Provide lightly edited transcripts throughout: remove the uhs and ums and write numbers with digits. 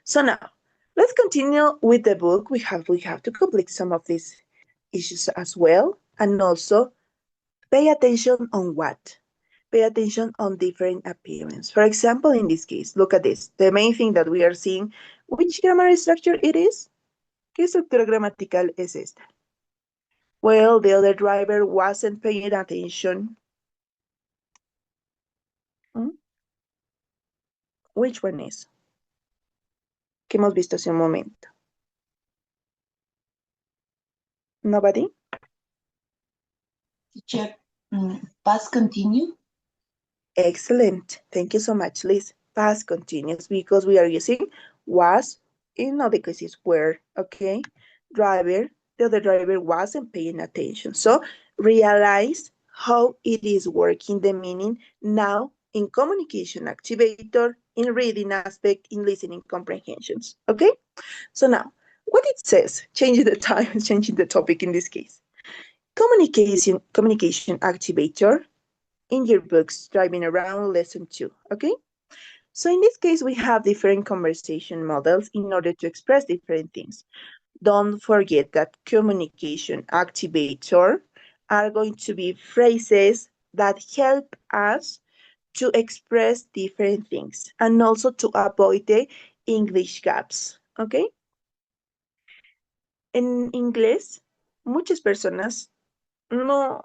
So now, let's continue with the book. We have to complete some of these issues as well. And also, pay attention on what? Pay attention on different appearance. For example, in this case, look at this. The main thing that we are seeing, which grammar structure it is? ¿Qué estructura gramatical es esta? Well, the other driver wasn't paying attention. Which one is? Que hemos visto hace un momento. Nobody? Teacher, past continue. Excellent. Thank you so much, Liz. Past continuous because we are using was, in other cases were, okay? Driver, the other driver wasn't paying attention. So realize how it is working, the meaning now in communication activator, in reading aspect, in listening comprehensions, okay? So now, what it says, changing the time, changing the topic in this case. Communication activator, in your books, driving around, lesson 2, okay? So in this case, we have different conversation models in order to express different things. Don't forget that communication activator are going to be phrases that help us to express different things and also to avoid the English gaps, okay? En inglés, muchas personas no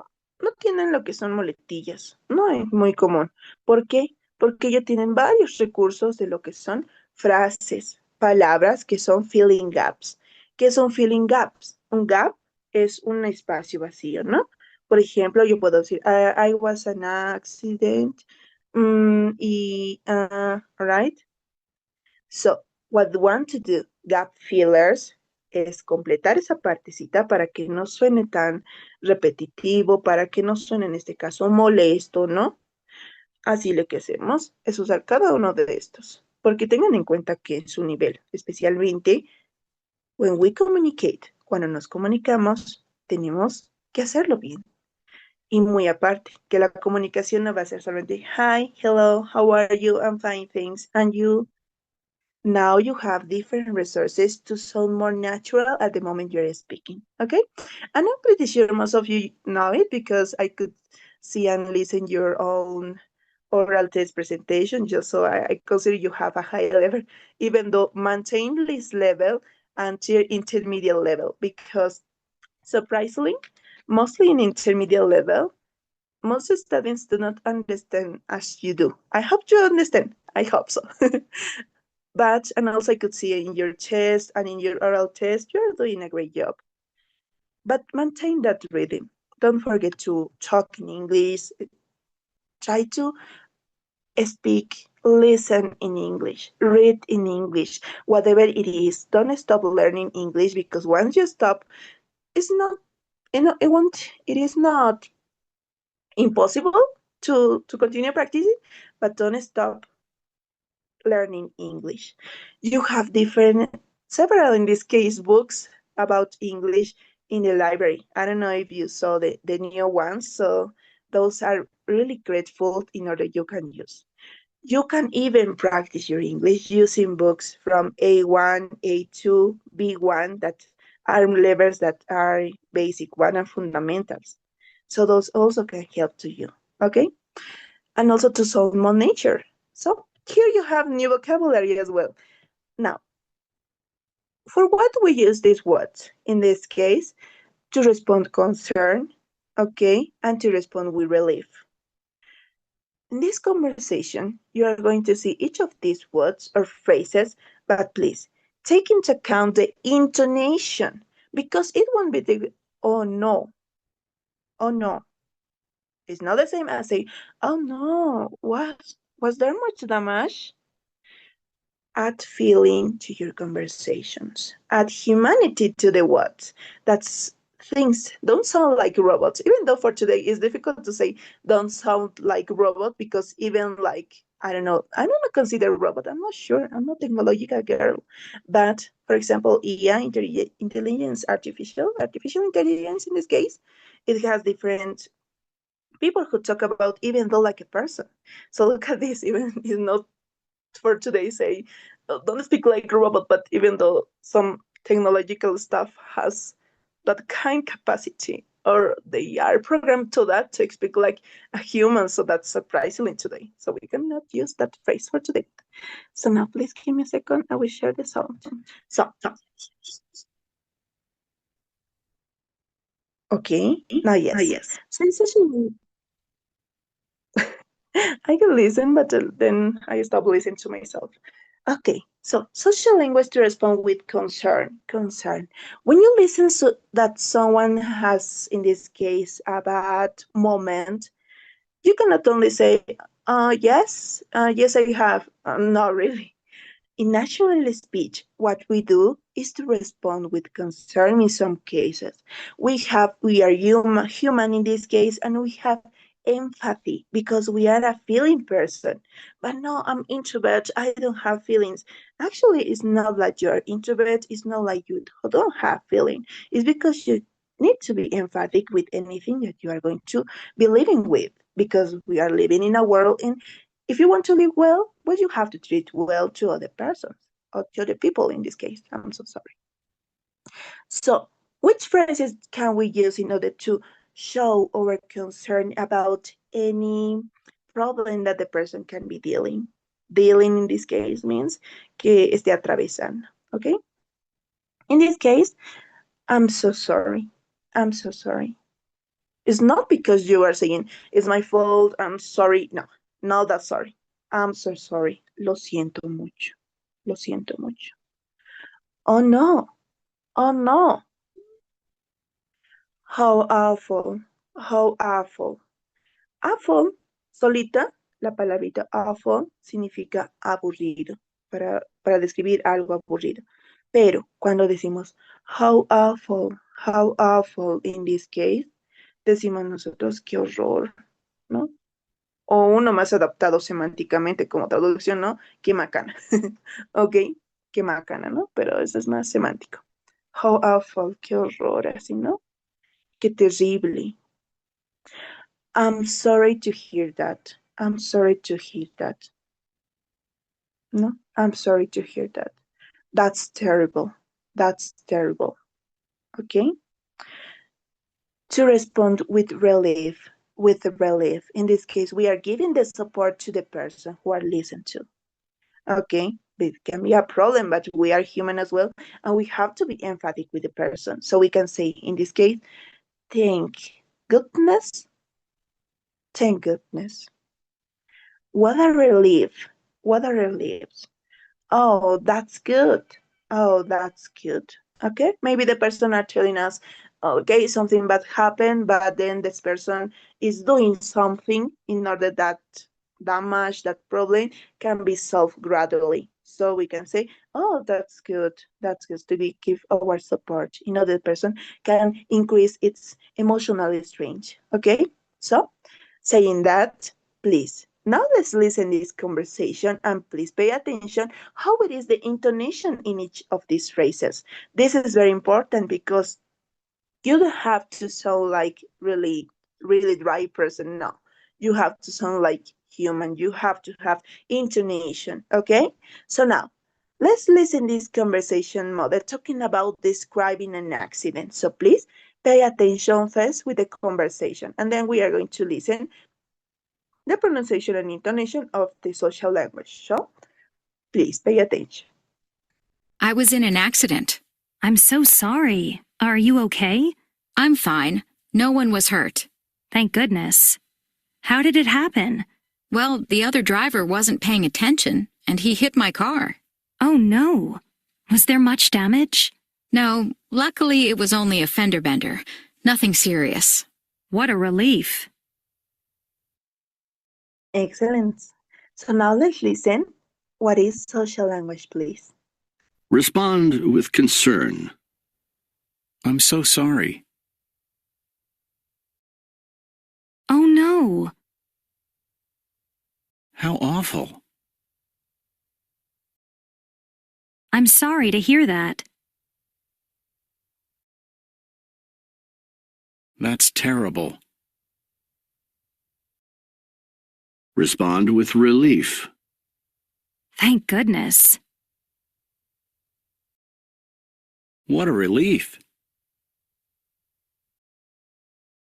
tienen lo que son muletillas. No es muy común. ¿Por qué? Porque ellos tienen varios recursos de lo que son frases, palabras que son filling gaps. ¿Qué son filling gaps? Un gap es un espacio vacío, ¿no? Por ejemplo, yo puedo decir, I was an accident, right? So, what we want to do, gap fillers, es completar esa partecita para que no suene tan repetitivo, para que no suene en este caso molesto, ¿no? Así lo que hacemos es usar cada uno de estos, porque tengan en cuenta que en su nivel, especialmente, when we communicate, cuando nos comunicamos, tenemos que hacerlo bien. Y muy aparte, que la comunicación no va a ser solamente, hi, hello, how are you, I'm fine, thanks, and you. Now you have different resources to sound more natural at the moment you're speaking, okay? And I'm pretty sure most of you know it because I could see and listen your own oral test presentation, just so I consider you have a high level, even though maintain this level until intermediate level, because surprisingly, mostly in intermediate level, most students do not understand as you do. I hope you understand. I hope so. But, and also I could see in your test and in your oral test, you're doing a great job. But maintain that rhythm. Don't forget to talk in English. Try to speak, listen in English, read in English, whatever it is. Don't stop learning English because once you stop, it's not, it is not impossible to continue practicing, but don't stop learning English. You have several in this case, books about English in the library. I don't know if you saw the new ones, so those are really grateful in order you can use. You can even practice your English using books from A1, A2, B1 that are levels that are basic one and fundamentals. So those also can help to you, okay? And also to solve more nature. So here you have new vocabulary as well. Now, for what we use these words? In this case, to respond concern, okay, and to respond with relief. In this conversation, you are going to see each of these words or phrases, but please take into account the intonation because it won't be the, oh no, oh no. It's not the same as say, oh no, was there much damage? Add feeling to your conversations. Add humanity to the words. That's things don't sound like robots. Even though for today it's difficult to say don't sound like robot because even like, I don't know consider robot. I'm not sure. I'm not technological girl. But for example, AI, intelligence, artificial intelligence in this case, it has different people who talk about even though like a person. So look at this, even is not for today say, don't speak like a robot, but even though some technological stuff has that kind capacity, or they are programmed to that to speak like a human, so that's surprisingly today. So we cannot use that phrase for today. So now please give me a second, I will share the sound. So. Okay, now yes. Yes. So it's actually, I can listen, but then I stop listening to myself. Okay, so social language to respond with concern. Concern. When you listen to that someone has, in this case, a bad moment, you cannot only say, yes, I have. Not really. In natural speech, what we do is to respond with concern in some cases. We are human in this case, and we have empathy because we are a feeling person. But no, I'm introvert, I don't have feelings. Actually, it's not like you're introvert, it's not like you don't have feeling. It's because you need to be emphatic with anything that you are going to be living with, because we are living in a world in if you want to live well, you have to treat well to other persons or to other people in this case. I'm so sorry. So, which phrases can we use in order to show our concern about any problem that the person can be dealing? Dealing in this case means que esté atravesando. Okay? In this case, I'm so sorry. I'm so sorry. It's not because you are saying, it's my fault, I'm sorry. No, not that sorry. I'm so sorry. Lo siento mucho. Lo siento mucho. Oh no. Oh no. How awful. How awful. Awful, solita, la palabrita awful significa aburrido, para describir algo aburrido. Pero cuando decimos how awful in this case, decimos nosotros qué horror, ¿no? O uno más adaptado semánticamente como traducción, ¿no? Qué macana. Ok, qué macana, ¿no? Pero eso es más semántico. How awful, qué horror, así, ¿no? Qué terrible. I'm sorry to hear that. I'm sorry to hear that. No, I'm sorry to hear that. That's terrible. That's terrible. Okay? To respond with relief, In this case, we are giving the support to the person who are listened to. Okay? It can be a problem, but we are human as well, and we have to be emphatic with the person. So we can say, in this case, thank goodness. Thank goodness. What a relief. What a relief. Oh, that's good. Oh, that's good. Okay, maybe the person are telling us, okay, something bad happened, but then this person is doing something in order that damage, that problem can be solved gradually. So we can say, oh, that's good. That's good to give our support. The person can increase its emotional strength. Okay, so saying that, please. Now let's listen to this conversation and please pay attention how it is the intonation in each of these phrases. This is very important because you don't have to sound like really, really dry person. No, you have to sound like human. You have to have intonation. Okay. So now let's listen to this conversation model talking about describing an accident. So please pay attention first with the conversation, and then we are going to listen the pronunciation and intonation of the social language. So please pay attention. I was in an accident. I'm so sorry. Are you okay? I'm fine. No one was hurt. Thank goodness. How did it happen? Well, the other driver wasn't paying attention, and he hit my car. Oh no. Was there much damage? No, luckily it was only a fender bender. Nothing serious. What a relief. Excellent. So now let's listen. What is social language, please? Respond with concern. I'm so sorry. Oh no. How awful. I'm sorry to hear that. That's terrible. Respond with relief. Thank goodness. What a relief.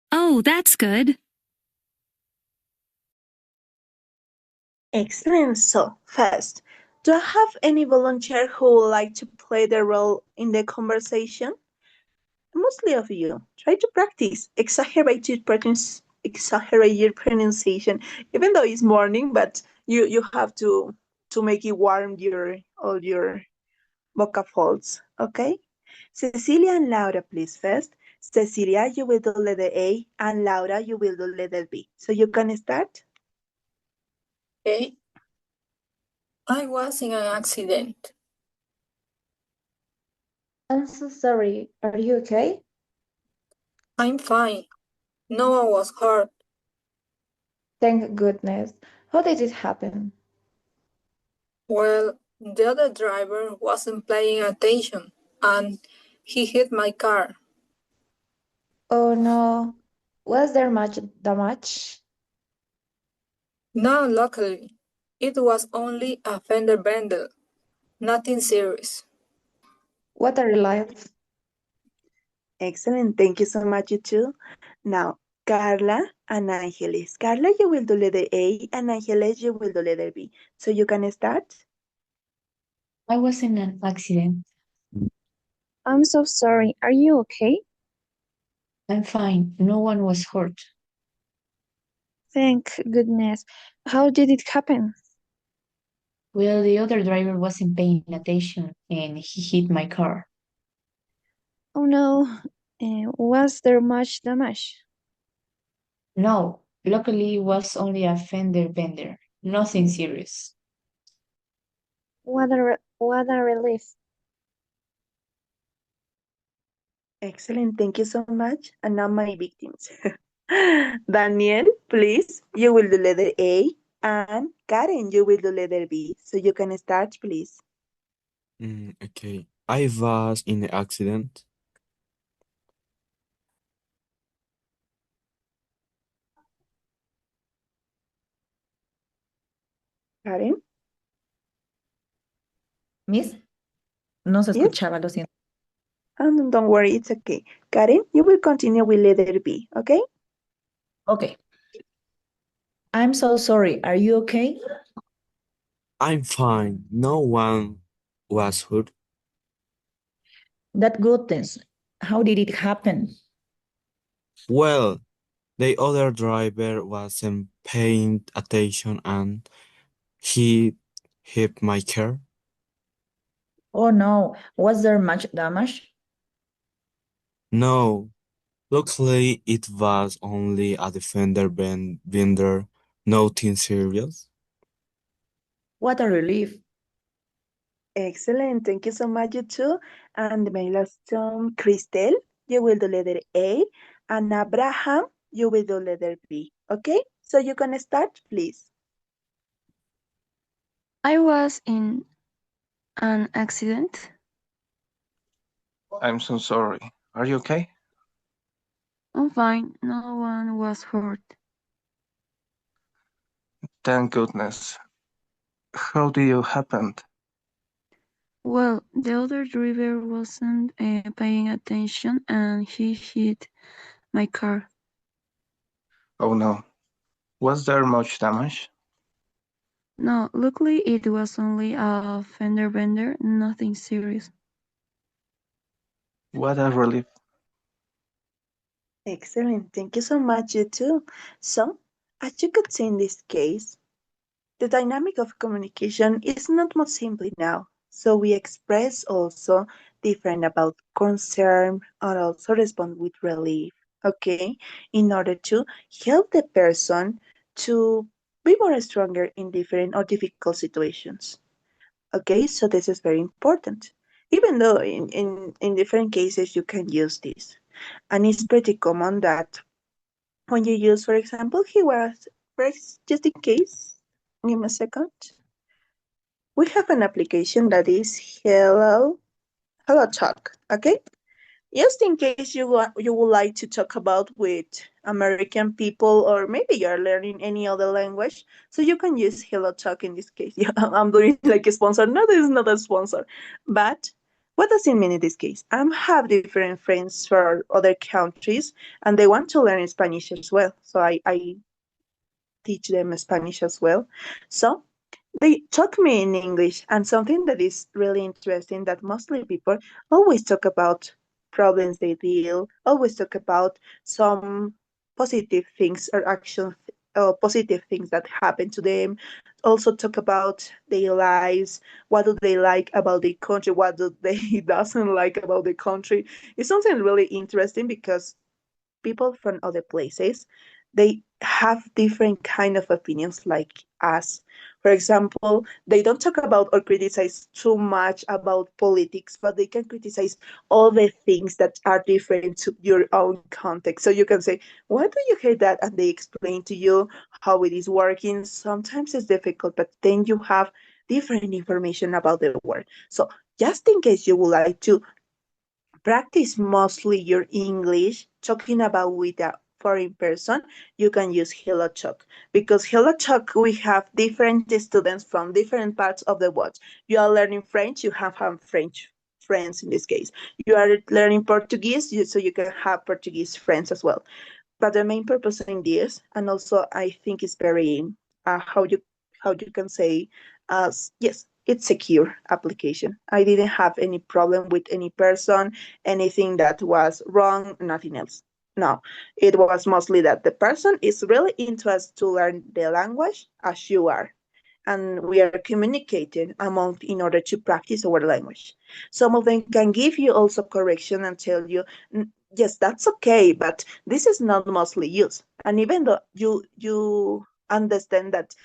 Oh, that's good. Excellent. So, first, do I have any volunteer who would like to play the role in the conversation? Mostly of you. Try to practice. Exaggerate your pronunciation, even though it's morning, but you have to make it warm your all your vocal folds. Okay? Cecilia and Laura, please first. Cecilia, you will do letter A, and Laura, you will do letter B. So you can start. Okay. I was in an accident. I'm so sorry. Are you okay? I'm fine. No one was hurt. Thank goodness. How did it happen? Well, the other driver wasn't paying attention and he hit my car. Oh no. Was there much damage? No, luckily, it was only a fender bender. Nothing serious. What a relief. Excellent. Thank you so much, you two. Now, Carla and Angeles. Carla, you will do letter A, and Angeles, you will do letter B. So you can start. I was in an accident. I'm so sorry. Are you okay? I'm fine. No one was hurt. Thank goodness. How did it happen? Well, the other driver wasn't paying attention and he hit my car. Oh no. Was there much damage? No, luckily it was only a fender bender. Nothing serious. What a relief. Excellent. Thank you so much. And now my victims. Daniel, please, you will do letter A, and Karen, you will do letter B. So you can start, please. Okay. I was in an accident. Karen? Miss, no se Yes? escuchaba, lo siento. Don't worry, it's okay. Karen, you will continue with letter B, okay? Okay. I'm so sorry. Are you okay? I'm fine. No one was hurt. That goodness. How did it happen? Well, the other driver wasn't paying attention and he hit my car. Oh no. Was there much damage? No, luckily it was only a defender bender, nothing serious. What a relief. Excellent. Thank you so much, you two. And my last Christelle, you will do letter A, and Abraham, you will do letter B, okay? So you can start, please. I was in an accident. I'm so sorry. Are you okay? I'm fine. No one was hurt. Thank goodness. How did it happen? Well, the other driver wasn't paying attention and he hit my car. Oh no. Was there much damage? No, luckily it was only a fender bender, nothing serious. What a relief. Excellent. Thank you so much, you too. So, as you could see in this case, the dynamic of communication is not much simply now. So we express also different about concern or also respond with relief, okay? In order to help the person to be more stronger in different or difficult situations. Okay, so this is very important. Even though in different cases you can use this. And it's pretty common that when you use, for example, he was, just in case, give me a second. We have an application that is Hello Talk, okay? Just in case you would like to talk about with American people, or maybe you're learning any other language, so you can use Hello Talk in this case. Yeah, I'm doing like a sponsor. No, this is not a sponsor, but What does it mean in this case? I have different friends from other countries and they want to learn Spanish as well. So I teach them Spanish as well. So they talk me in English, and something that is really interesting that mostly people always talk about problems they deal, always talk about some positive things or actions, positive things that happen to them. Also talk about their lives, what do they like about the country, what do they doesn't like about the country. It's something really interesting because people from other places, they have different kind of opinions like us. For example, they don't talk about or criticize too much about politics, but they can criticize all the things that are different to your own context. So you can say, why do you hate that? And they explain to you how it is working. Sometimes it's difficult, but then you have different information about the word. So just in case you would like to practice mostly your English talking about with a foreign person, you can use Hello Talk. Because Hello Talk, we have different students from different parts of the world. You are learning French, you have French friends in this case. You are learning Portuguese, so you can have Portuguese friends as well. But the main purpose in this, and also I think it's very how you can say, yes, it's secure application. I didn't have any problem with any person, anything that was wrong, nothing else. No, it was mostly that the person is really interested to learn the language as you are, and we are communicating among in order to practice our language. Some of them can give you also correction and tell you, yes, that's okay, but this is not mostly used. And even though you understand that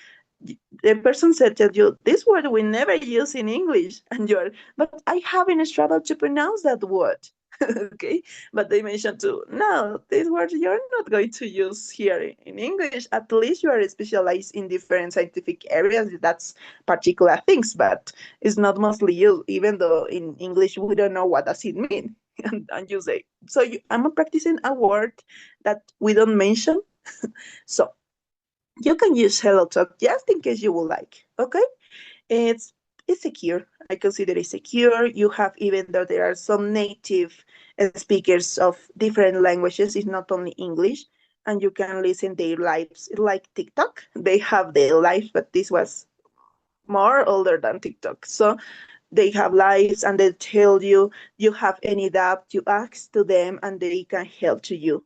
the person said to you, this word we never use in English, and you're, but I haven't struggled to pronounce that word. Okay, but they mentioned too, no, this word you're not going to use here in English. At least you are specialized in different scientific areas, that's particular things, but it's not mostly used, even though in English we don't know what does it mean. And you say, so I'm practicing a word that we don't mention. So you can use Hello Talk just in case you would like. Okay, it's it's secure. I consider it secure. You have, even though there are some native speakers of different languages, it's not only English, and you can listen their lives like TikTok. They have their life, but this was more older than TikTok. So they have lives and they tell you you have any doubt, you ask to them and they can help to you.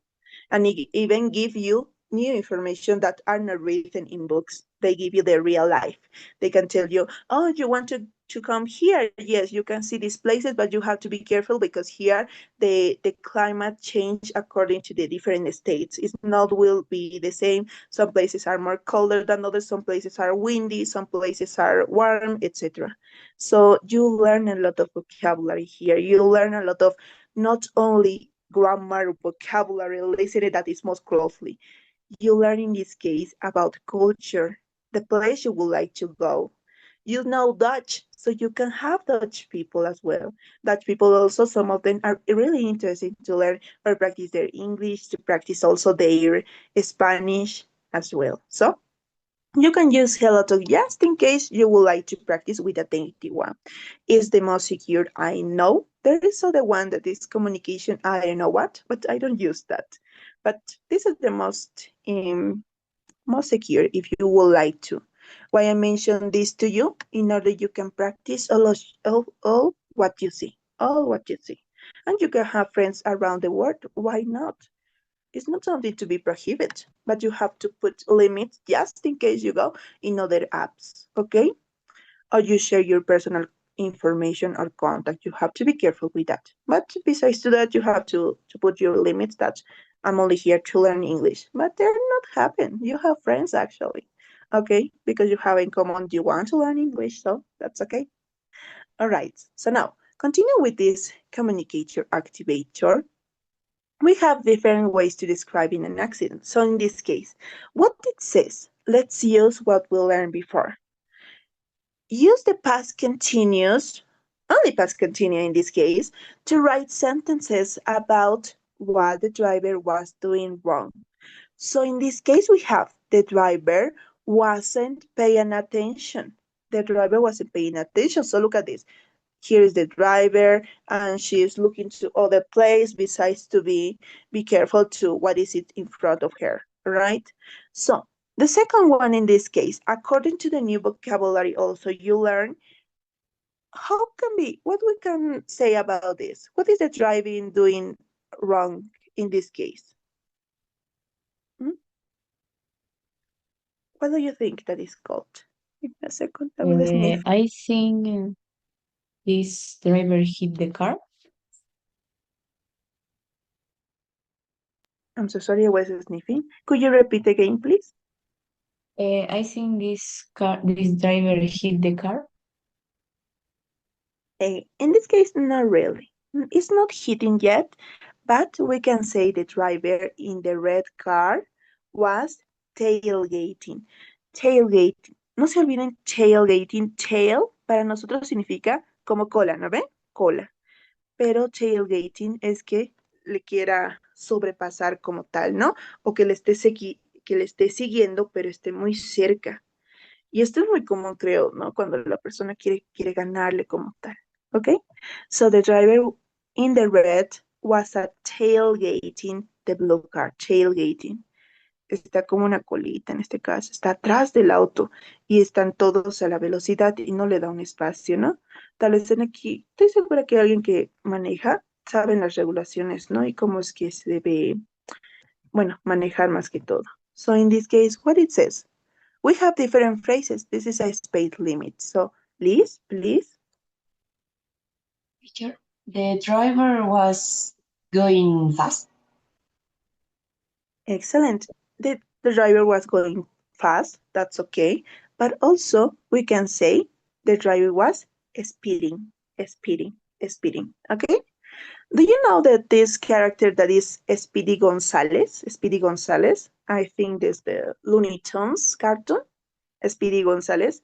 And even give you new information that are not written in books. They give you the real life. They can tell you, oh, you want to come here. Yes, you can see these places, but you have to be careful because here the climate change according to the different states. It's not will be the same. Some places are more colder than others, some places are windy, some places are warm, etc. So you learn a lot of vocabulary here. You learn a lot of not only grammar, vocabulary, listening that is most closely. You learn in this case about culture, the place you would like to go. You know Dutch, so you can have Dutch people as well. Dutch people also, some of them are really interested to learn or practice their English, to practice also their Spanish as well. So you can use Hello Talk just in case you would like to practice with a native one. It's the most secure I know. There is other one that is communication, I don't know what, but I don't use that. But this is the most secure if you would like to. Why I mentioned this to you, in order you can practice all what you see, all what you see. And you can have friends around the world. Why not? It's not something to be prohibited, but you have to put limits just in case you go in other apps, okay? Or you share your personal information or contact. You have to be careful with that. But besides to that, you have to put your limits that I'm only here to learn English. But they're not happen. You have friends actually, okay? Because you have in common you want to learn English, so that's okay. All right, so now continue with this communicator activator. We have different ways to describing an accident. So in this case, what it says, let's use what we learned before. Use the past continuous, only past continuous in this case, to write sentences about what the driver was doing wrong. So in this case, we have the driver wasn't paying attention. The driver wasn't paying attention. So look at this. here is the driver, and she is looking to other place besides to be careful to what is it in front of her, right? So the second one in this case, according to the new vocabulary also, you learn what we can say about this? What is the driving doing wrong in this case? What do you think that is called? Give me a second, I will sniff. I think this driver hit the car. I'm so sorry, I was sniffing. Could you repeat again, please? I think this driver hit the car. In this case, not really. It's not hitting yet, but we can say the driver in the red car was tailgating. Tailgating. No se olviden tailgating. Tail para nosotros significa como cola, ¿no ven? Cola. Pero tailgating es que le quiera sobrepasar como tal, ¿no? O que le esté siguiendo, pero esté muy cerca. Y esto es muy común, creo, ¿no? Cuando la persona quiere ganarle como tal. Okay? So the driver in the red was tailgating the blue car. Tailgating. Está como una colita en este caso. Está atrás del auto y están todos a la velocidad y no le da un espacio, ¿no? Tal vez en aquí, estoy segura que alguien que maneja sabe las regulaciones, ¿no? Y cómo es que se debe, bueno, manejar más que todo. So in this case, what it says? We have different phrases. This is a speed limit. So, please. Teacher, the driver was going fast. Excellent. The driver was going fast. That's okay. But also, we can say the driver was speeding. Okay? Do you know that this character that is Speedy González, I think there's the Looney Tunes cartoon, Speedy González,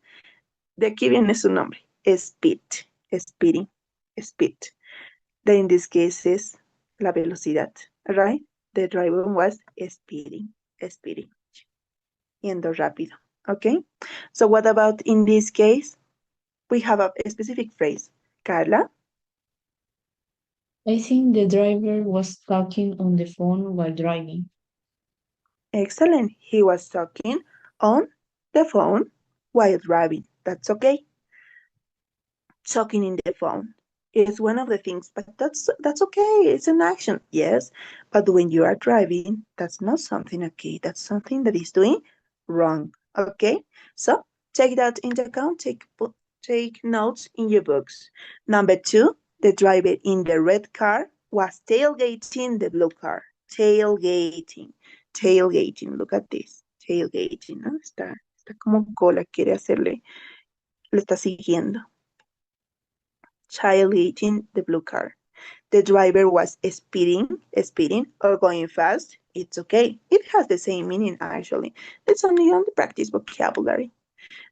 de aquí viene su nombre, speeding. That in this case is la velocidad, right? The driver was speeding, yendo rápido, okay? So what about in this case? We have a specific phrase. Carla? I think the driver was talking on the phone while driving. Excellent. He was talking on the phone while driving. That's okay. Talking in the phone is one of the things, but that's okay. It's an action, yes. But when you are driving, that's not something okay. That's something that is doing wrong. Okay. So take that into account. Take notes in your books. Number 2, the driver in the red car was tailgating the blue car. Tailgating. Look at this. Tailgating, ¿no? Está como cola, quiere hacerle, le está siguiendo. Tailgating the blue car. The driver was speeding or going fast. It's okay. It has the same meaning, actually. It's only on the practice vocabulary.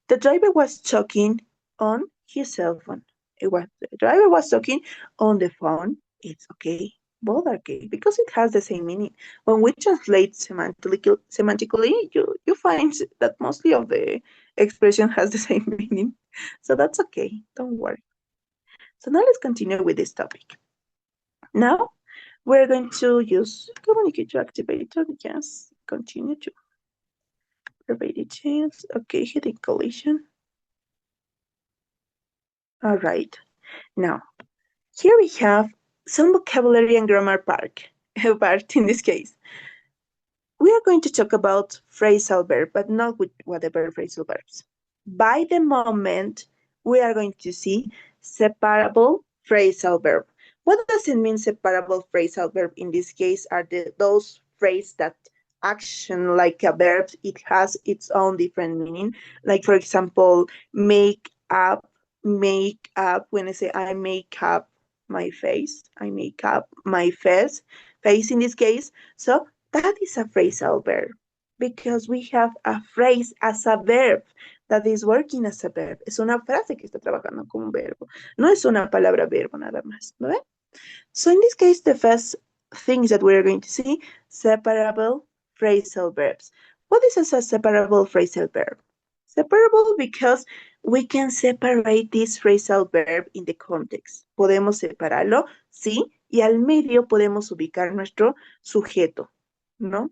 The driver was talking on his cell phone. The driver was talking on the phone. It's okay. Both are okay because it has the same meaning. When we translate semantically, you find that mostly of the expression has the same meaning. So that's okay. Don't worry. So now let's continue with this topic. Now we're going to use communicator activator. Yes, continue to provide details. Okay, heading collision. All right. Now, here we have some vocabulary and grammar part in this case. We are going to talk about phrasal verb, but not with whatever phrasal verbs. By the moment, we are going to see separable phrasal verb. What does it mean, separable phrasal verb? In this case, are those phrases that action like a verb, it has its own different meaning. Like, for example, make up. When I say I make up my face, in this case. So that is a phrasal verb because we have a phrase as a verb that is working as a verb. Es una frase que está trabajando como un verbo. No es una palabra verbo nada más, ¿no ven? So in this case, the first things that we're going to see, separable phrasal verbs. What is a separable phrasal verb? Separable because we can separate this phrasal verb in the context. Podemos separarlo, sí, y al medio podemos ubicar nuestro sujeto, ¿no?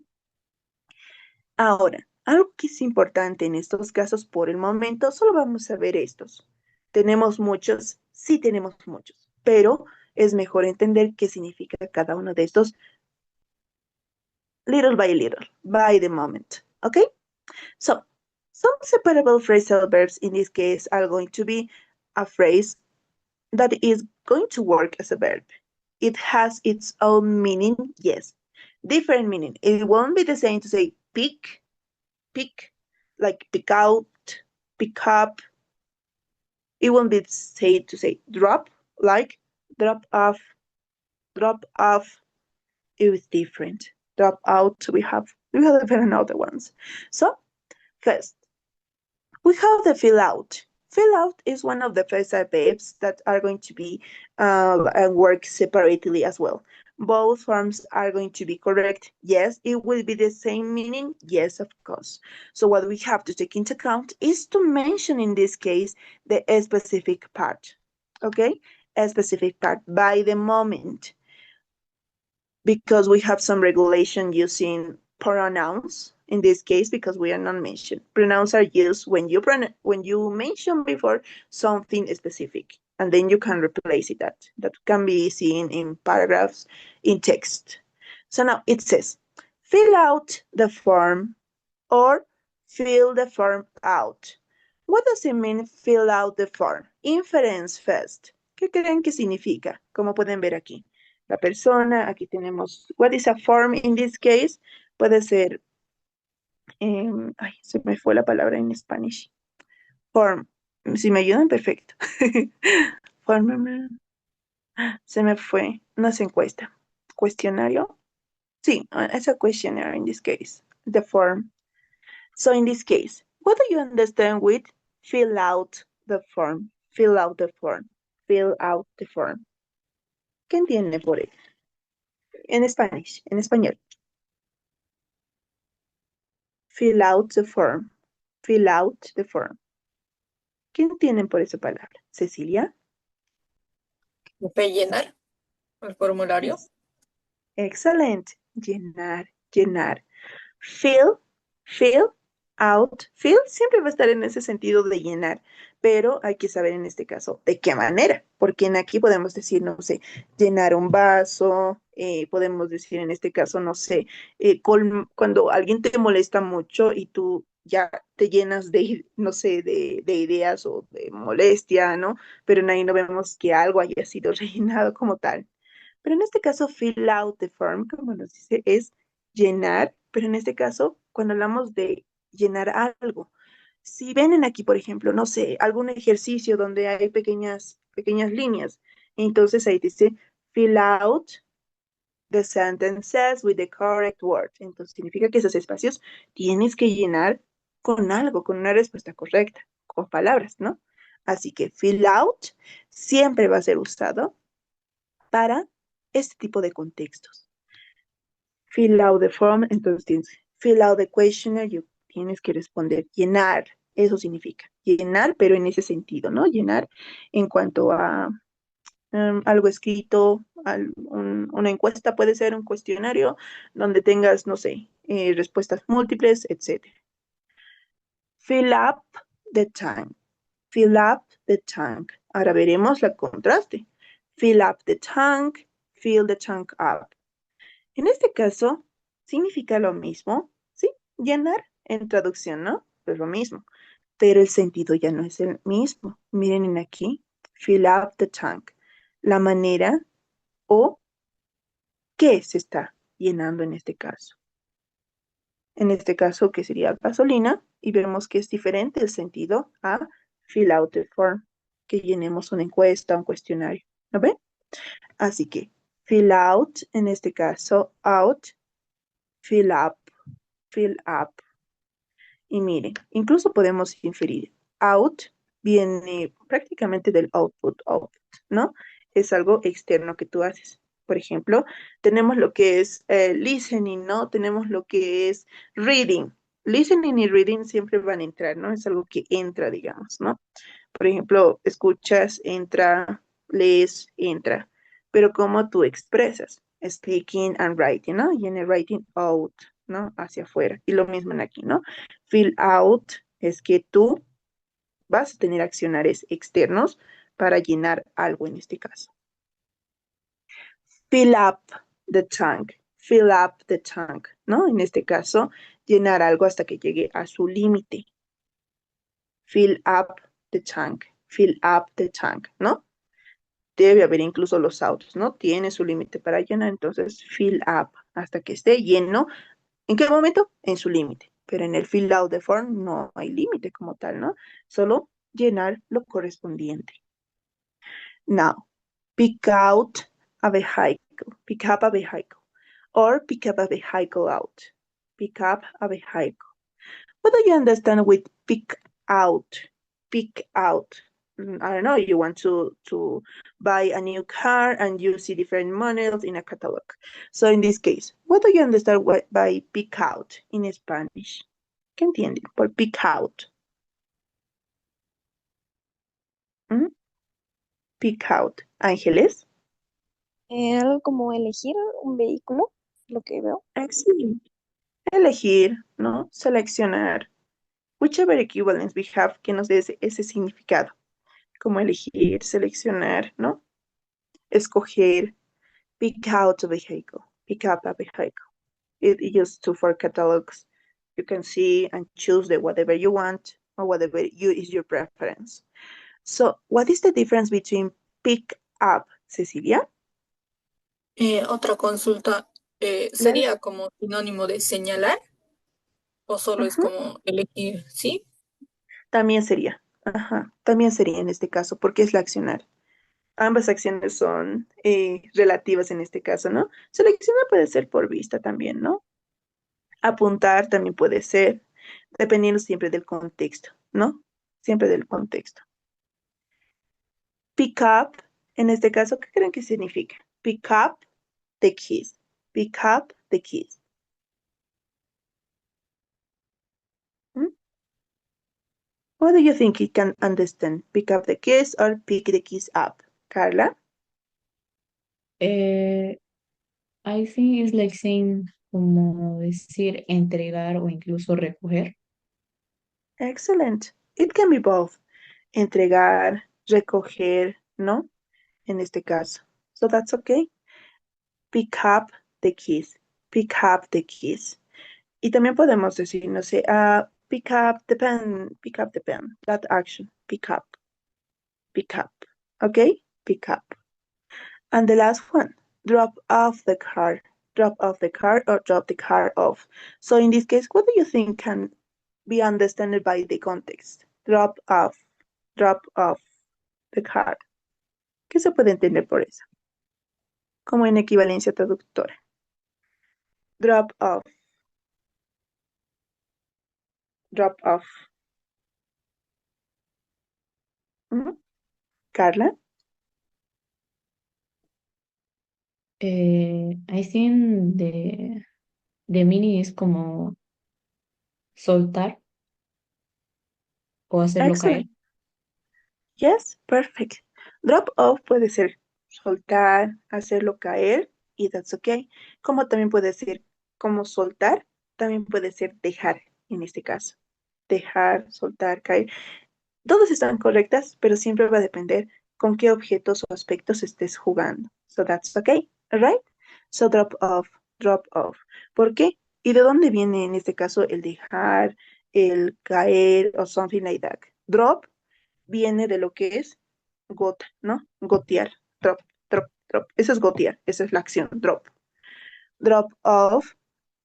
Ahora, algo que es importante en estos casos por el momento, solo vamos a ver estos. ¿Tenemos muchos? Sí tenemos muchos, pero es mejor entender qué significa cada uno de estos little by the moment, okay? So, some separable phrasal verbs in this case are going to be a phrase that is going to work as a verb. It has its own meaning, yes. Different meaning. It won't be the same to say pick, like pick out, pick up. It won't be the same to say drop, like drop off. It is different. Drop out, we have another ones. So, first, we have the fill out. Fill out is one of the phrasal verbs that are going to be and work separately as well. Both forms are going to be correct. Yes, it will be the same meaning. Yes, of course. So what we have to take into account is to mention in this case the specific part. Okay, a specific part by the moment, because we have some regulation using pronouns in this case, because we are not mentioned. Pronouns are used when you mention before something specific, and then you can replace it. That can be seen in paragraphs in text. So now it says, fill out the form or fill the form out. What does it mean, fill out the form? Inference first. ¿Qué creen que significa? Como pueden ver aquí. La persona, aquí tenemos, what is a form in this case? Puede ser, se me fue la palabra en Spanish. Form, si me ayudan, perfecto. Form, se me fue, no es encuesta. ¿Cuestionario? Sí, it's a questionnaire in this case, the form. So in this case, what do you understand with fill out the form? Fill out the form. Fill out the form. ¿Qué entiende por él? En Spanish, en español. Fill out the form. Fill out the form. ¿Qué entienden por esa palabra? Cecilia. Rellenar el formulario. Excelente. Llenar. Fill out. Fill siempre va a estar en ese sentido de llenar, pero hay que saber en este caso de qué manera, porque en aquí podemos decir, no sé, llenar un vaso, podemos decir en este caso, no sé, cuando alguien te molesta mucho y tú ya te llenas de, no sé, de ideas o de molestia, ¿no? Pero en ahí no vemos que algo haya sido rellenado como tal. Pero en este caso, fill out the form, como nos dice, es llenar, pero en este caso, cuando hablamos de llenar algo, si ven aquí, por ejemplo, no sé, algún ejercicio donde hay pequeñas líneas, entonces ahí dice fill out the sentences with the correct word. Entonces significa que esos espacios tienes que llenar con algo, con una respuesta correcta, con palabras, ¿no? Así que fill out siempre va a ser usado para este tipo de contextos. Fill out the form, entonces tienes fill out the questionnaire, tienes que responder, llenar, eso significa, llenar, pero en ese sentido, ¿no? Llenar en cuanto a algo escrito, una encuesta puede ser un cuestionario donde tengas, no sé, respuestas múltiples, etc. Fill up the tank. Fill up the tank. Ahora veremos la contraste. Fill up the tank, fill the tank up. En este caso, significa lo mismo, ¿sí? Llenar en traducción, ¿no? Es lo mismo, pero el sentido ya no es el mismo. Miren en aquí, fill up the tank. La manera o qué se está llenando en este caso. En este caso, que sería gasolina, y vemos que es diferente el sentido a fill out the form, que llenemos una encuesta, un cuestionario, ¿no ven? Así que fill out, en este caso, out, fill up. Y miren, incluso podemos inferir, out viene prácticamente del output, ¿no? Es algo externo que tú haces. Por ejemplo, tenemos lo que es listening, ¿no? Tenemos lo que es reading. Listening y reading siempre van a entrar, ¿no? Es algo que entra, digamos, ¿no? Por ejemplo, escuchas, entra, lees, entra. Pero ¿cómo tú expresas? Speaking and writing, ¿no? Y en el writing out, ¿no? Hacia afuera. Y lo mismo en aquí, ¿no? Fill out es que tú vas a tener accionarios externos para llenar algo en este caso. Fill up the tank. Fill up the tank, ¿no? En este caso, llenar algo hasta que llegue a su límite. Fill up the tank. Fill up the tank, ¿no? Debe haber incluso los autos, ¿no? Tiene su límite para llenar, entonces fill up hasta que esté lleno. ¿En qué momento? En su límite. Pero en el fill out the form no hay límite como tal, ¿no? Solo llenar lo correspondiente. Now, pick out a vehicle. Pick up a vehicle. Or pick up a vehicle out. Pick up a vehicle. What do you understand with pick out? Pick out. I don't know, you want to buy a new car and you see different models in a catalog. So in this case, what do you understand by pick out in Spanish? ¿Qué entienden por pick out? ¿Mm? Pick out. Ángeles. Algo como elegir un vehículo, lo que veo. Excelente. Elegir, ¿no? Seleccionar. Whichever equivalence we have que nos dé ese significado. Como elegir, seleccionar, ¿no? Escoger, pick out a vehicle, pick up a vehicle. It used to for catalogs. You can see and choose the whatever you want or whatever is your preference. So, what is the difference between pick up, Cecilia? Otra consulta, ¿sería como sinónimo de señalar o solo es como elegir, sí? También sería, también sería en este caso, porque es la accionar. Ambas acciones son relativas en este caso, ¿no? Seleccionar puede ser por vista también, ¿no? Apuntar también puede ser, dependiendo siempre del contexto, ¿no? Siempre del contexto. Pick up, en este caso, ¿qué creen que significa? Pick up the keys. Pick up the keys. ¿Mm? What do you think you can understand? Pick up the keys or pick the keys up? Carla? I think it's like saying, como decir, entregar o incluso recoger. Excellent. It can be both. Entregar, recoger, ¿no? En este caso. So that's okay. Pick up the keys. Pick up the keys. Y también podemos decir, no sé, pick up the pen. Pick up the pen. That action. Pick up. Pick up. Okay? Pick up. And the last one, drop off the car. Drop off the car or drop the car off. So in this case, what do you think can be understood by the context? Drop off the car. ¿Qué se puede entender por eso? Como en equivalencia traductora. Drop off. Drop off. Carla? I think the meaning es como soltar o hacerlo caer. Excellent. Yes, perfect. Drop off puede ser soltar, hacerlo caer, y that's okay. Como también puede ser como soltar, también puede ser dejar, en este caso. Dejar, soltar, caer. Todas están correctas, pero siempre va a depender con qué objetos o aspectos estés jugando. So that's okay, all right? So drop off, drop off. ¿Por qué? ¿Y de dónde viene en este caso el dejar, el caer o something like that? Drop viene de lo que es gota, ¿no? Gotear, drop, drop, drop. Eso es gotear, esa es la acción, drop. Drop off,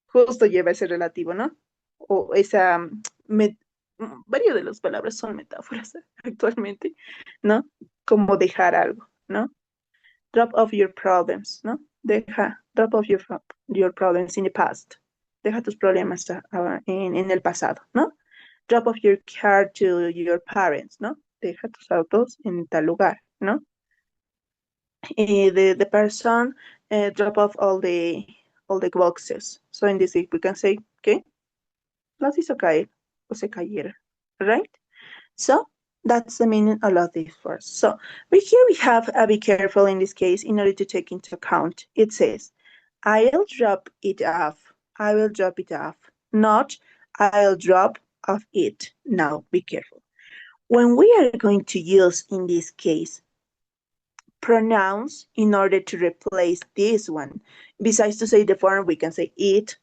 justo lleva ese relativo, ¿no? O esa, varias de las palabras son metáforas actualmente, ¿no? Como dejar algo, ¿no? Drop off your problems, ¿no? Drop off your problems in the past. Deja tus problemas en el pasado, ¿no? Drop off your car to your parents, ¿no? Deja tus autos en tal lugar, ¿no? The person drop off all the boxes. So in this we can say, okay? las hizo caer o se cayeron, right? So that's the meaning of all of these words. So but here we have be careful in this case in order to take into account. It says, I'll drop it off. I will drop it off. Not, I'll drop off it. Now be careful. When we are going to use, in this case, pronouns in order to replace this one, besides to say the form, we can say it,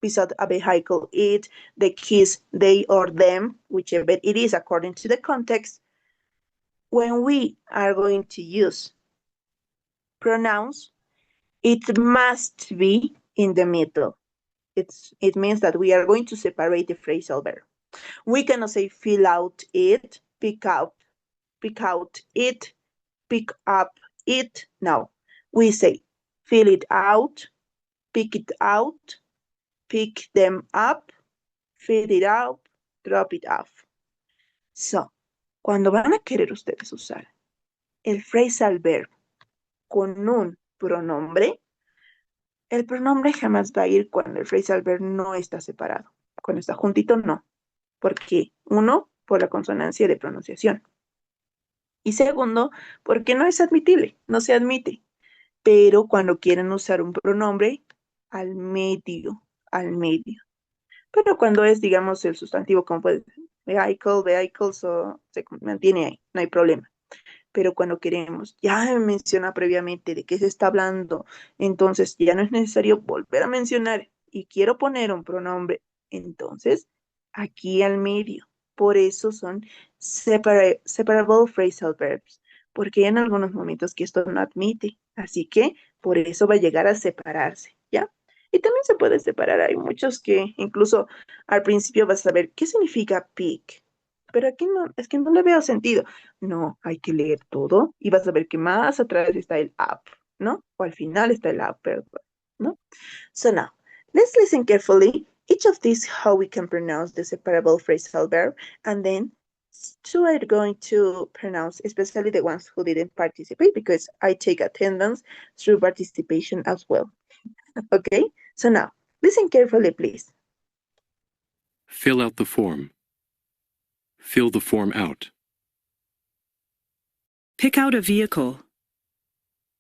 beside a vehicle, it, the keys, they or them, whichever it is according to the context. When we are going to use pronouns, it must be in the middle. It means that we are going to separate the phrasal verb. We cannot say fill out it, pick out it, pick up it. No, we say fill it out, pick it out, pick them up, fill it out, drop it off. So, cuando van a querer ustedes usar el phrasal verb con un pronombre, el pronombre jamás va a ir cuando el phrasal verb no está separado. Cuando está juntito, no. Porque, uno, por la consonancia de pronunciación. Y segundo, porque no es admitible, no se admite. Pero cuando quieren usar un pronombre, al medio. Pero cuando es, digamos, el sustantivo, como puede ser vehicles, o se mantiene ahí, no hay problema. Pero cuando queremos, ya menciona previamente de qué se está hablando, entonces ya no es necesario volver a mencionar y quiero poner un pronombre, entonces aquí al medio. Por eso son separable phrasal verbs, porque hay en algunos momentos que esto no admite, así que por eso va a llegar a separarse, ¿ya? Y también se puede separar, hay muchos que incluso al principio vas a ver qué significa pick, pero aquí no, es que no le veo sentido. No, hay que leer todo y vas a ver que más atrás está el up, ¿no? O al final está el up, perdón, ¿no? So now, let's listen carefully each of these how we can pronounce the separable phrasal verb, and then two are going to pronounce, especially the ones who didn't participate, because I take attendance through participation as well. Okay, so now, listen carefully, please. Fill out the form. Fill the form out. Pick out a vehicle.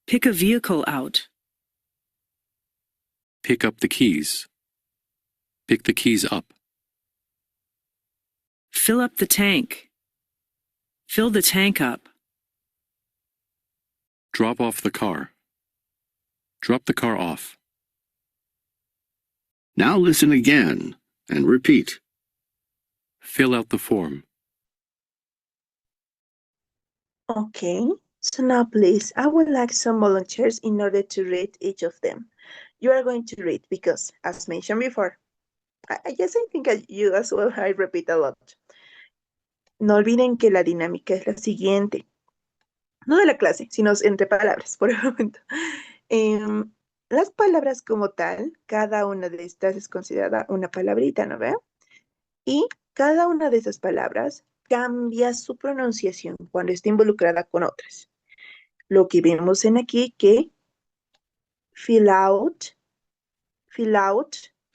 Pick a vehicle out. Pick up the keys. Pick the keys up. Fill up the tank. Fill the tank up. Drop off the car. Drop the car off. Now listen again and repeat. Fill out the form. Okay, so now please, I would like some volunteers in order to read each of them. You are going to read because, as mentioned before, I think you as well, I repeat a lot. No olviden que la dinámica es la siguiente. No de la clase, sino entre palabras, por el momento. Las palabras como tal, cada una de estas es considerada una palabrita, ¿no ve? Y cada una de esas palabras cambia su pronunciación cuando está involucrada con otras. Lo que vemos en aquí que fill out,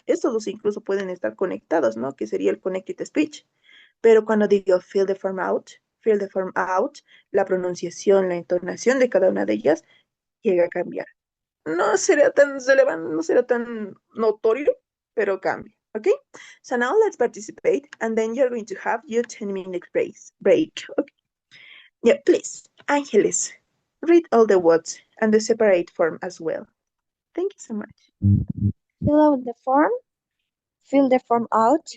estos dos incluso pueden estar conectados, ¿no? Que sería el connected speech. Pero cuando digo fill the form out, la pronunciación, la entonación de cada una de ellas llega a cambiar. No será tan relevante, no será tan notorio, pero cambia. Okay, so now let's participate, and then you're going to have your 10-minute break. Okay, yeah, please, Angeles, read all the words and the separate form as well. Thank you so much. Fill out the form. Fill the form out.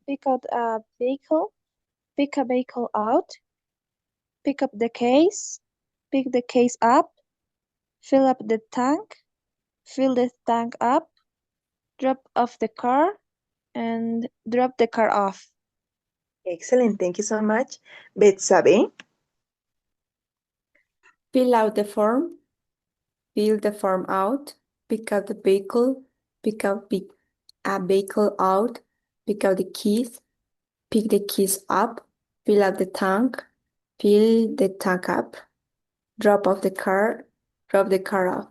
Pick out a vehicle. Pick a vehicle out. Pick up the case. Pick the case up. Fill up the tank. Fill the tank up. Drop off the car. And drop the car off. Excellent, thank you so much. Betsabe. Fill out the form. Fill the form out. Pick out the vehicle. Pick out a vehicle out. Pick out the keys. Pick the keys up. Fill out the tank. Fill the tank up. Drop off the car. Drop the car off.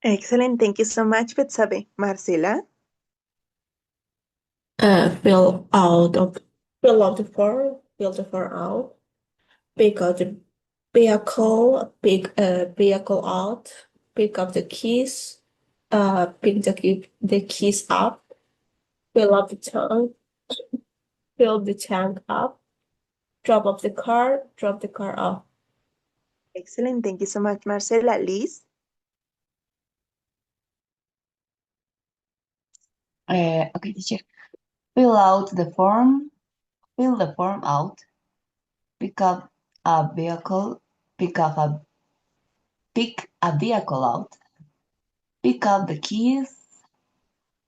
Excellent, thank you so much, Betsabe. Marcela. Fill out the form out, pick out the vehicle out, pick up the keys, pick the keys up, fill up the tank, fill the tank up, drop the car off. Excellent. Thank you so much, Marcela. Liz? Okay, teacher. Fill out the form, fill the form out, pick up a vehicle, pick a vehicle out, pick up the keys,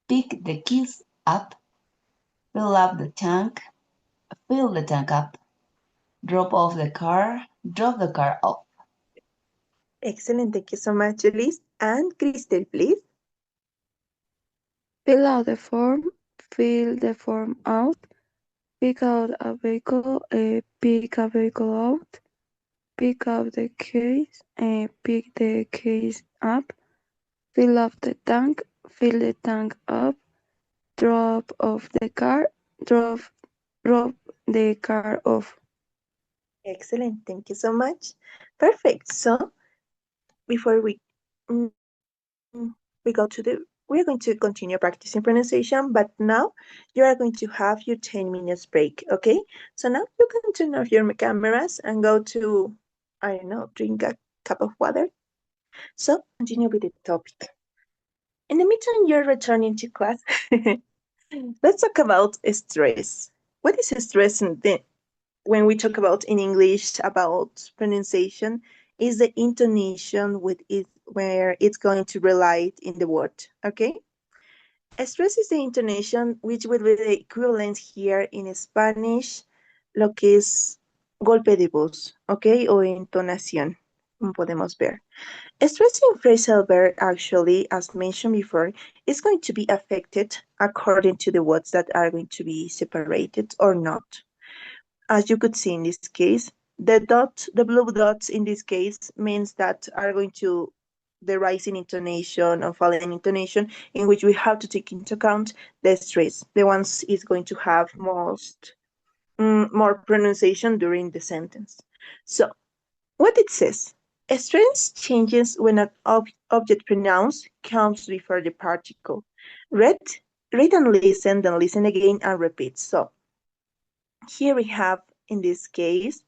pick the keys up, fill up the tank, fill the tank up, drop the car off. Excellent. Thank you so much, Liz. And Crystal, please. Fill out the form, fill the form out, pick out a vehicle, pick a vehicle out, pick up the case, pick the case up, fill up the tank, fill the tank up, drop the car off. Excellent. Thank you so much. Perfect. So before we go to we're going to continue practicing pronunciation, but now you are going to have your 10 minutes break, okay? So now you can turn off your cameras and go to, I don't know, drink a cup of water. So continue with the topic. In the meantime, you're returning to class. Let's talk about stress. What is stress when we talk about in English about pronunciation? Is the intonation with it where it's going to rely in the word, okay? Stress is the intonation which will be the equivalent here in Spanish, lo que es golpe de voz, okay? O entonación, como podemos ver. Stress in phrasal verb actually, as mentioned before, is going to be affected according to the words that are going to be separated or not. As you could see in this case, the blue dots in this case means that are going to the rising intonation or falling intonation, in which we have to take into account the stress. The ones is going to have more pronunciation during the sentence. So, what it says, stress changes when an object pronoun comes before the particle. Read and listen, then listen again and repeat. So, here we have, in this case,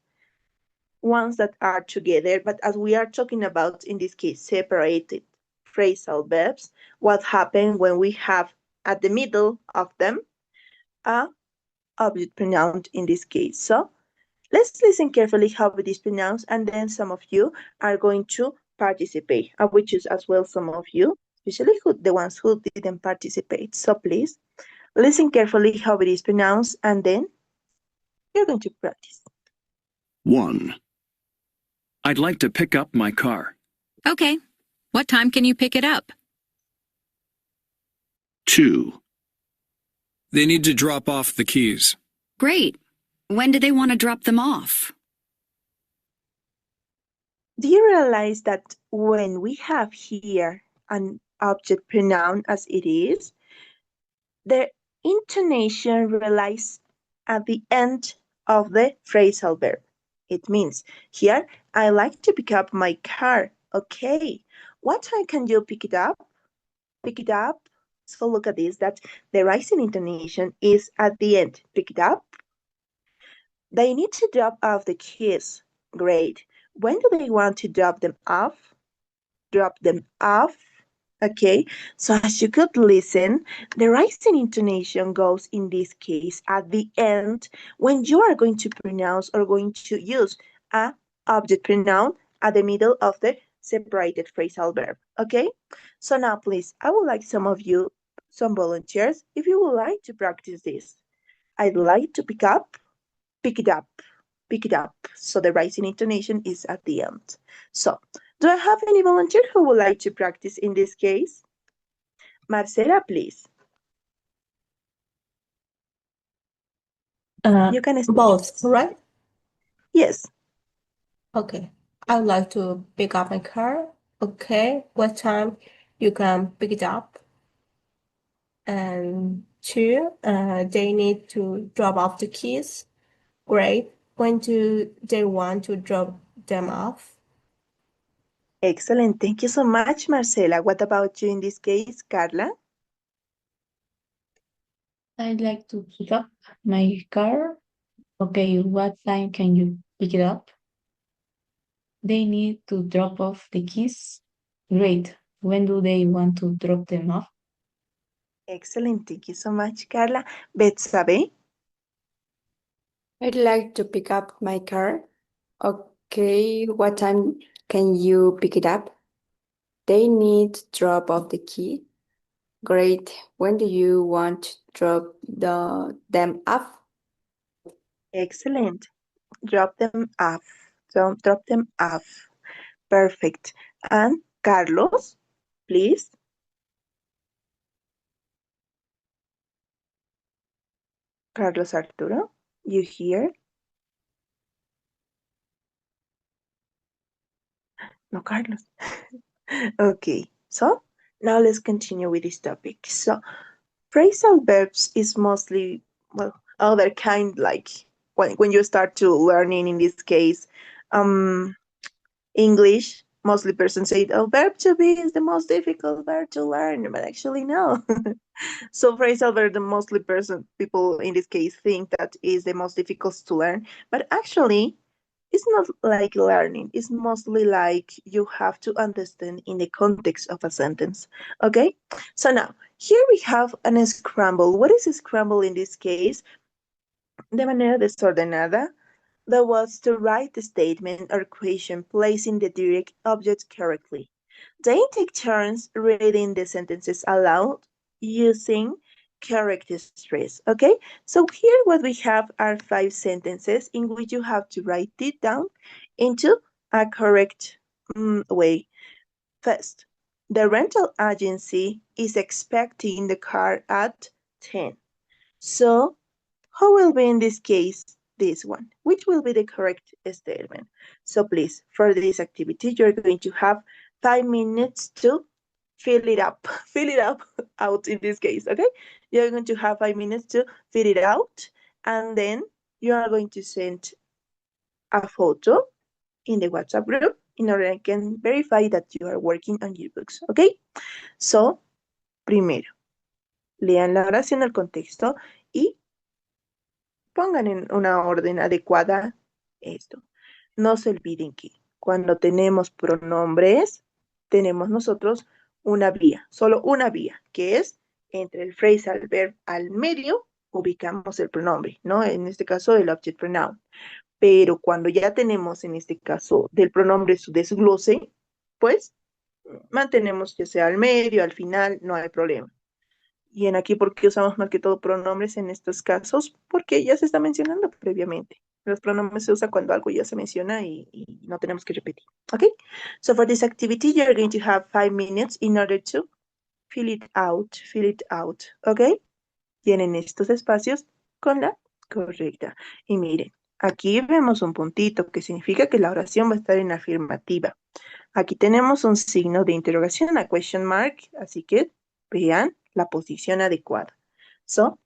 ones that are together, but as we are talking about, in this case, separated phrasal verbs, what happens when we have at the middle of them a object pronoun in this case. So let's listen carefully how it is pronounced, and then some of you are going to participate. I will choose as well some of you, especially the ones who didn't participate. So please listen carefully how it is pronounced, and then you're going to practice. 1. I'd like to pick up my car. Okay. What time can you pick it up? 2. They need to drop off the keys. Great. When do they want to drop them off? Do you realize that when we have here an object pronoun as it is, the intonation relies at the end of the phrasal verb. It means, here, I like to pick up my car. Okay. What time can you pick it up? Pick it up. So look at this, that the rising intonation is at the end. Pick it up. They need to drop off the keys. Great. When do they want to drop them off? Drop them off. Okay, so as you could listen, the rising intonation goes in this case at the end when you are going to pronounce or going to use a object pronoun at the middle of the separated phrasal verb. Okay, so now please, I would like some of you, some volunteers, if you would like to practice this. I'd like to pick up, pick it up, pick it up. So the rising intonation is at the end. So do I have any volunteer who would like to practice in this case? Marcela, please. You can speak. Both, right? Yes. Okay. I would like to pick up my car. Okay. What time you can pick it up? And 2, they need to drop off the keys. Great. When do they want to drop them off? Excellent. Thank you so much, Marcela. What about you in this case, Carla? I'd like to pick up my car. Okay, what time can you pick it up? They need to drop off the keys. Great. When do they want to drop them off? Excellent. Thank you so much, Carla. Betsabe? I'd like to pick up my car. Okay, what time can you pick it up? They need to drop off the key. Great. When do you want to drop them off? Excellent. Drop them off. So drop them off. Perfect. And Carlos, please. Carlos Arturo, you here? No, Carlos. Okay, so now let's continue with this topic. So phrasal verbs is mostly, well, other kind, like when you start to learning, in this case, English, mostly persons say, oh, verb to be is the most difficult verb to learn, but actually no. So phrasal verb, the mostly people in this case think that is the most difficult to learn, but actually it's not like learning. It's mostly like you have to understand in the context of a sentence. Okay? So now, here we have an scramble. What is a scramble in this case? De manera desordenada, that was to write the statement or question placing the direct object correctly. They take turns reading the sentences aloud using correct stress. Okay, so here what we have are 5 sentences in which you have to write it down into a correct way. First, the rental agency is expecting the car at 10. So how will be in this case this one? Which will be the correct statement? So please, for this activity, you're going to have 5 minutes to fill it up. Fill it up out in this case, okay? You're going to have 5 minutes to fill it out, and then you are going to send a photo in the WhatsApp group in order I can verify that you are working on your books, okay? So, primero, lean la oración, el contexto y pongan en una orden adecuada esto. No se olviden que cuando tenemos pronombres, tenemos nosotros una vía, solo una vía, que es entre el phrasal verb al medio, ubicamos el pronombre, ¿no? En este caso, el object pronoun. Pero cuando ya tenemos, en este caso, del pronombre su desglose, pues mantenemos ya sea al medio, al final, no hay problema. Y en aquí, ¿por qué usamos más que todo pronombres en estos casos? Porque ya se está mencionando previamente. Los pronombres se usan cuando algo ya se menciona y no tenemos que repetir. Okay? So for this activity, you're going to have 5 minutes in order to fill it out. Fill it out. Okay? Tienen estos espacios con la correcta. Y miren, aquí vemos un puntito que significa que la oración va a estar en afirmativa. Aquí tenemos un signo de interrogación, a question mark, así que vean la posición adecuada. So,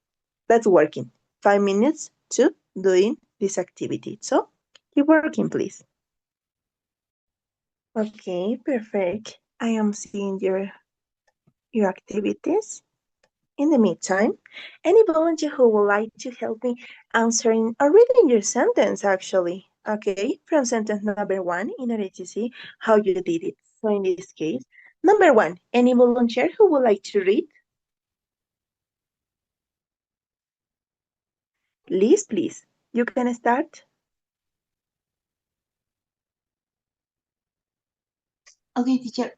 that's working. 5 minutes to doing this activity. So, keep working, please. Okay, perfect. I am seeing your activities. In the meantime, any volunteer who would like to help me answering or reading your sentence, actually. Okay, from sentence number 1, in order to see how you did it. So in this case, number 1, any volunteer who would like to read? Liz, please, you can start. Okay, teacher.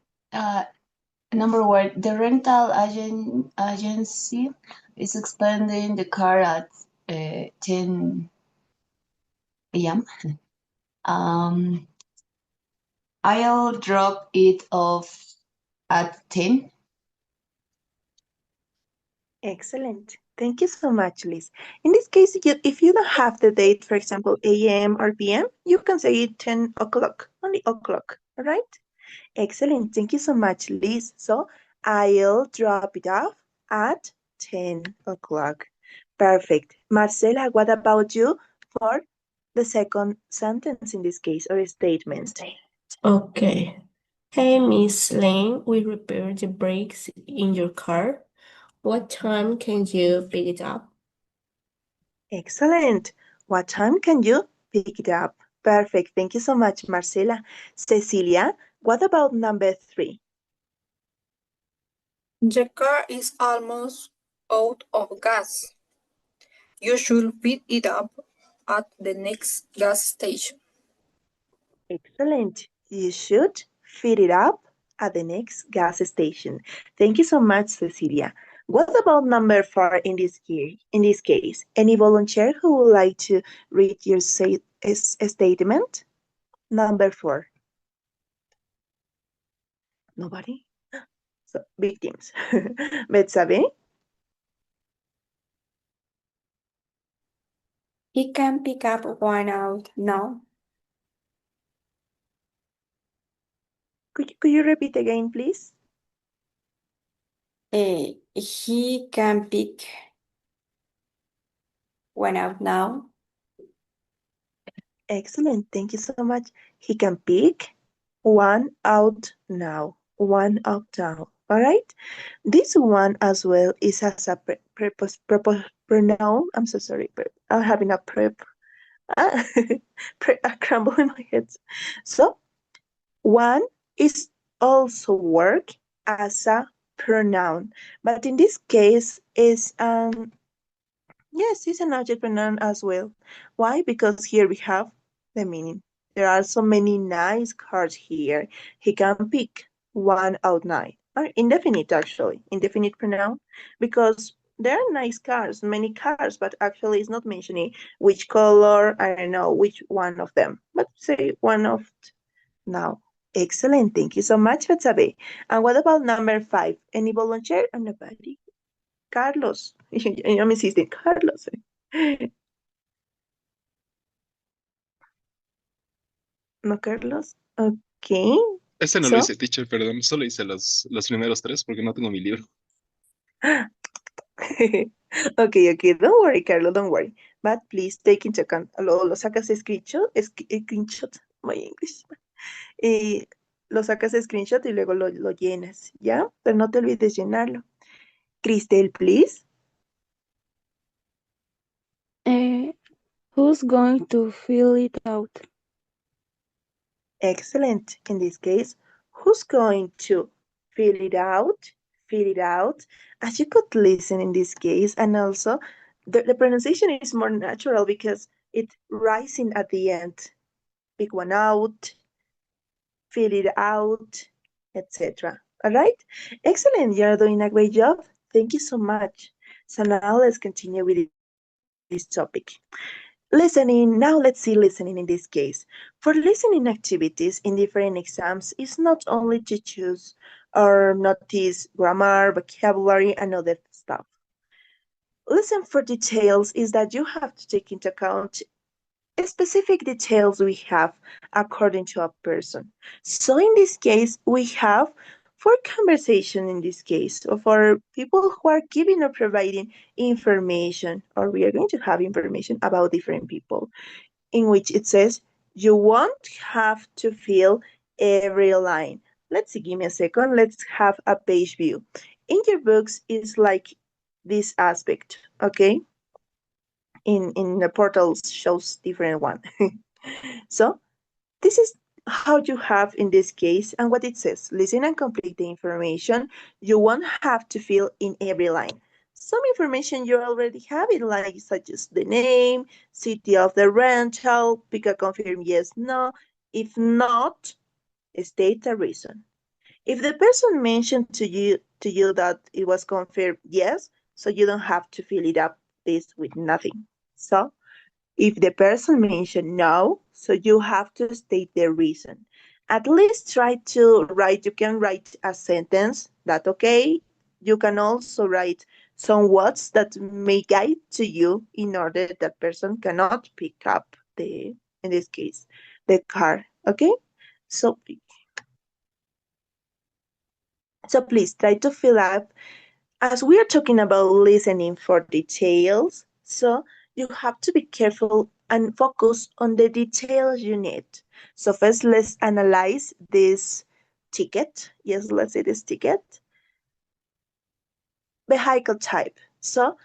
Number 1, the rental agency is extending the car at 10 a.m. I'll drop it off at 10. Excellent. Thank you so much, Liz. In this case, if you don't have the date, for example, a.m. or p.m., you can say 10 o'clock, only o'clock, all right? Excellent. Thank you so much, Liz. So I'll drop it off at 10 o'clock. Perfect. Marcela, what about you for the second sentence in this case, or statement? Okay. Hey, Miss Lane, we repaired the brakes in your car. What time can you pick it up? Excellent. What time can you pick it up? Perfect. Thank you so much, Marcela. Cecilia, what about number 3? The car is almost out of gas. You should fill it up at the next gas station. Excellent. You should fill it up at the next gas station. Thank you so much, Cecilia. What about number 4 in this case? Any volunteer who would like to read your statement? Number 4. Nobody? So, victims. Betsabe? He can pick up one out now. Could you repeat again, please? He can pick one out now. Excellent. Thank you so much. He can pick one out now. One out now. All right. This one as well is as a pronoun. I'm so sorry, but I'm having a a crumble in my head. So one is also work as a pronoun, but in this case is yes, it's an adjective pronoun as well. Why? Because here we have the meaning. There are so many nice cars here. He can pick one out nine. Or indefinite, actually. Indefinite pronoun. Because there are nice cars, many cars, but actually it's not mentioning which color, I don't know, which one of them. But say one of now. Excellent. Thank you so much, Betsabe. And what about number 5? Any volunteer or nobody? Carlos. Ya me hiciste Carlos. ¿No, Carlos? Ok. Este no lo So, hice, teacher, perdón. Solo hice los primeros 3 porque no tengo mi libro. okay. Don't worry, Carlos, don't worry. But please take into account. Lo sacas screenshot. My English. Lo sacas screenshot y luego lo llenas, ¿ya? Pero no te olvides llenarlo. Cristel, please. Who's going to fill it out? Excellent. In this case, who's going to fill it out? Fill it out. As you could listen in this case, and also the pronunciation is more natural because it's rising at the end. Pick one out, fill it out, etc. All right? Excellent. You're doing a great job. Thank you so much. So now let's continue with this topic. Listening, now let's see listening in this case. For listening activities in different exams is not only to choose or notice grammar, vocabulary, and other stuff. Listen for details is that you have to take into account specific details we have according to a person. So in this case, we have for conversation in this case, or for people who are giving or providing information, or we are going to have information about different people, in which it says, you won't have to fill every line. Let's see, give me a second. Let's have a page view. In your books, it's like this aspect, okay? In the portals shows different one. So this is how you have in this case, and what it says, listen and complete the information. You won't have to fill in every line. Some information you already have it, like such as the name, city of the rental, pick a confirm yes, no. If not, state the reason. If the person mentioned to you that it was confirmed yes, so you don't have to fill it up this with nothing. So if the person mentioned no, so you have to state the reason. At least try to write, you can write a sentence, that's okay. You can also write some words that may guide to you in order that person cannot pick up in this case, the car, okay? So please try to fill up as we are talking about listening for details, so you have to be careful and focus on the details you need. So first, let's analyze this ticket. Yes, let's say this ticket. Vehicle type. So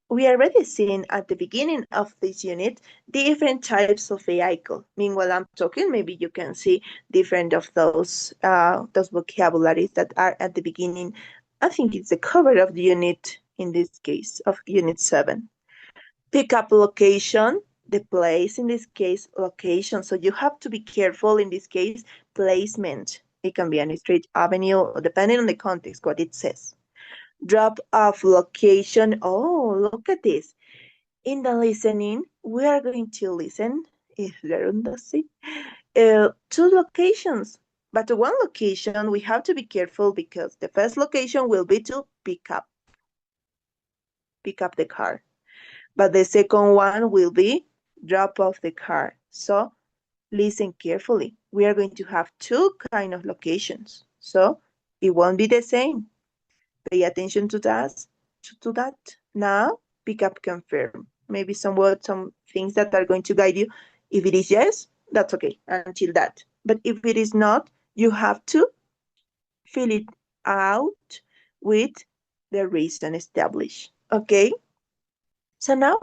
we already seen at the beginning of this unit different types of vehicle. Meanwhile, I'm talking, maybe you can see different of those vocabularies that are at the beginning. I think it's the cover of the unit, in this case, of unit 7. Pick up location, the place, in this case, location. So you have to be careful, in this case, placement. It can be on a street, avenue, depending on the context, what it says. Drop off location. Oh, look at this. In the listening, we are going to listen, if redundancy, 2 locations. But to one location, we have to be careful because the first location will be to pick up the car. But the second one will be drop off the car. So listen carefully. We are going to have 2 kind of locations. So it won't be the same. Pay attention to that. Now, pick up, confirm. Maybe some words, some things that are going to guide you. If it is yes, that's okay, until that. But if it is not, you have to fill it out with the reason established, okay? So now,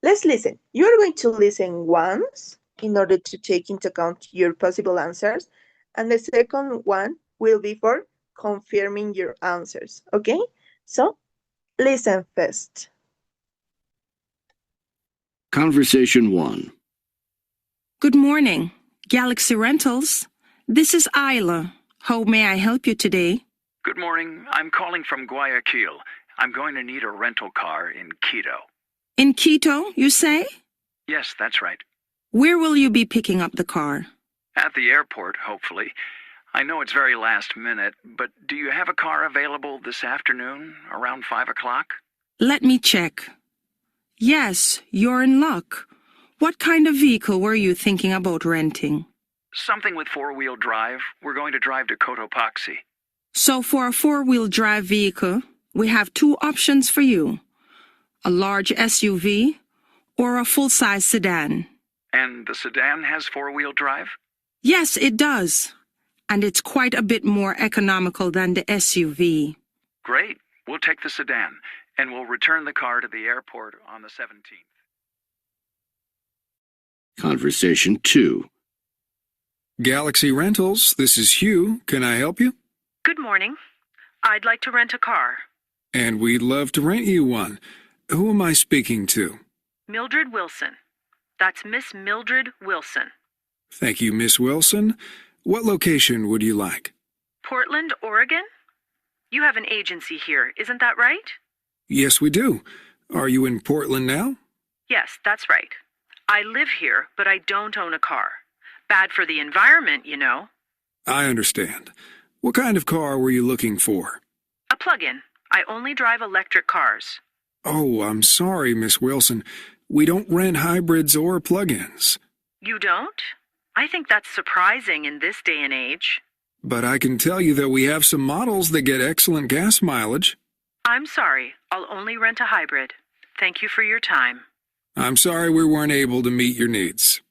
let's listen. You're going to listen once in order to take into account your possible answers. And the second one will be for confirming your answers, okay? So, listen first. Conversation 1. Good morning, Galaxy Rentals. This is Isla. How may I help you today? Good morning. I'm calling from Guayaquil. I'm going to need a rental car in Quito. In Quito, you say? Yes, that's right. Where will you be picking up the car? At the airport, hopefully. I know it's very last minute, but do you have a car available this afternoon, around 5 o'clock? Let me check. Yes, you're in luck. What kind of vehicle were you thinking about renting? Something with 4-wheel drive. We're going to drive to Cotopaxi. So for a 4-wheel drive vehicle, we have 2 options for you. A large SUV or a full-size sedan. And the sedan has 4-wheel drive? Yes, it does. And it's quite a bit more economical than the SUV. Great. We'll take the sedan, and we'll return the car to the airport on the 17th. Conversation 2. Galaxy Rentals, this is Hugh. Can I help you? Good morning. I'd like to rent a car. And we'd love to rent you one. Who am I speaking to? Mildred Wilson. That's Miss Mildred Wilson. Thank you, Miss Wilson. What location would you like? Portland, Oregon? You have an agency here, isn't that right? Yes, we do. Are you in Portland now? Yes, that's right. I live here, but I don't own a car. Bad for the environment, you know. I understand. What kind of car were you looking for? A plug-in. I only drive electric cars. Oh, I'm sorry, Miss Wilson. We don't rent hybrids or plug-ins. You don't? I think that's surprising in this day and age. But I can tell you that we have some models that get excellent gas mileage. I'm sorry. I'll only rent a hybrid. Thank you for your time. I'm sorry we weren't able to meet your needs.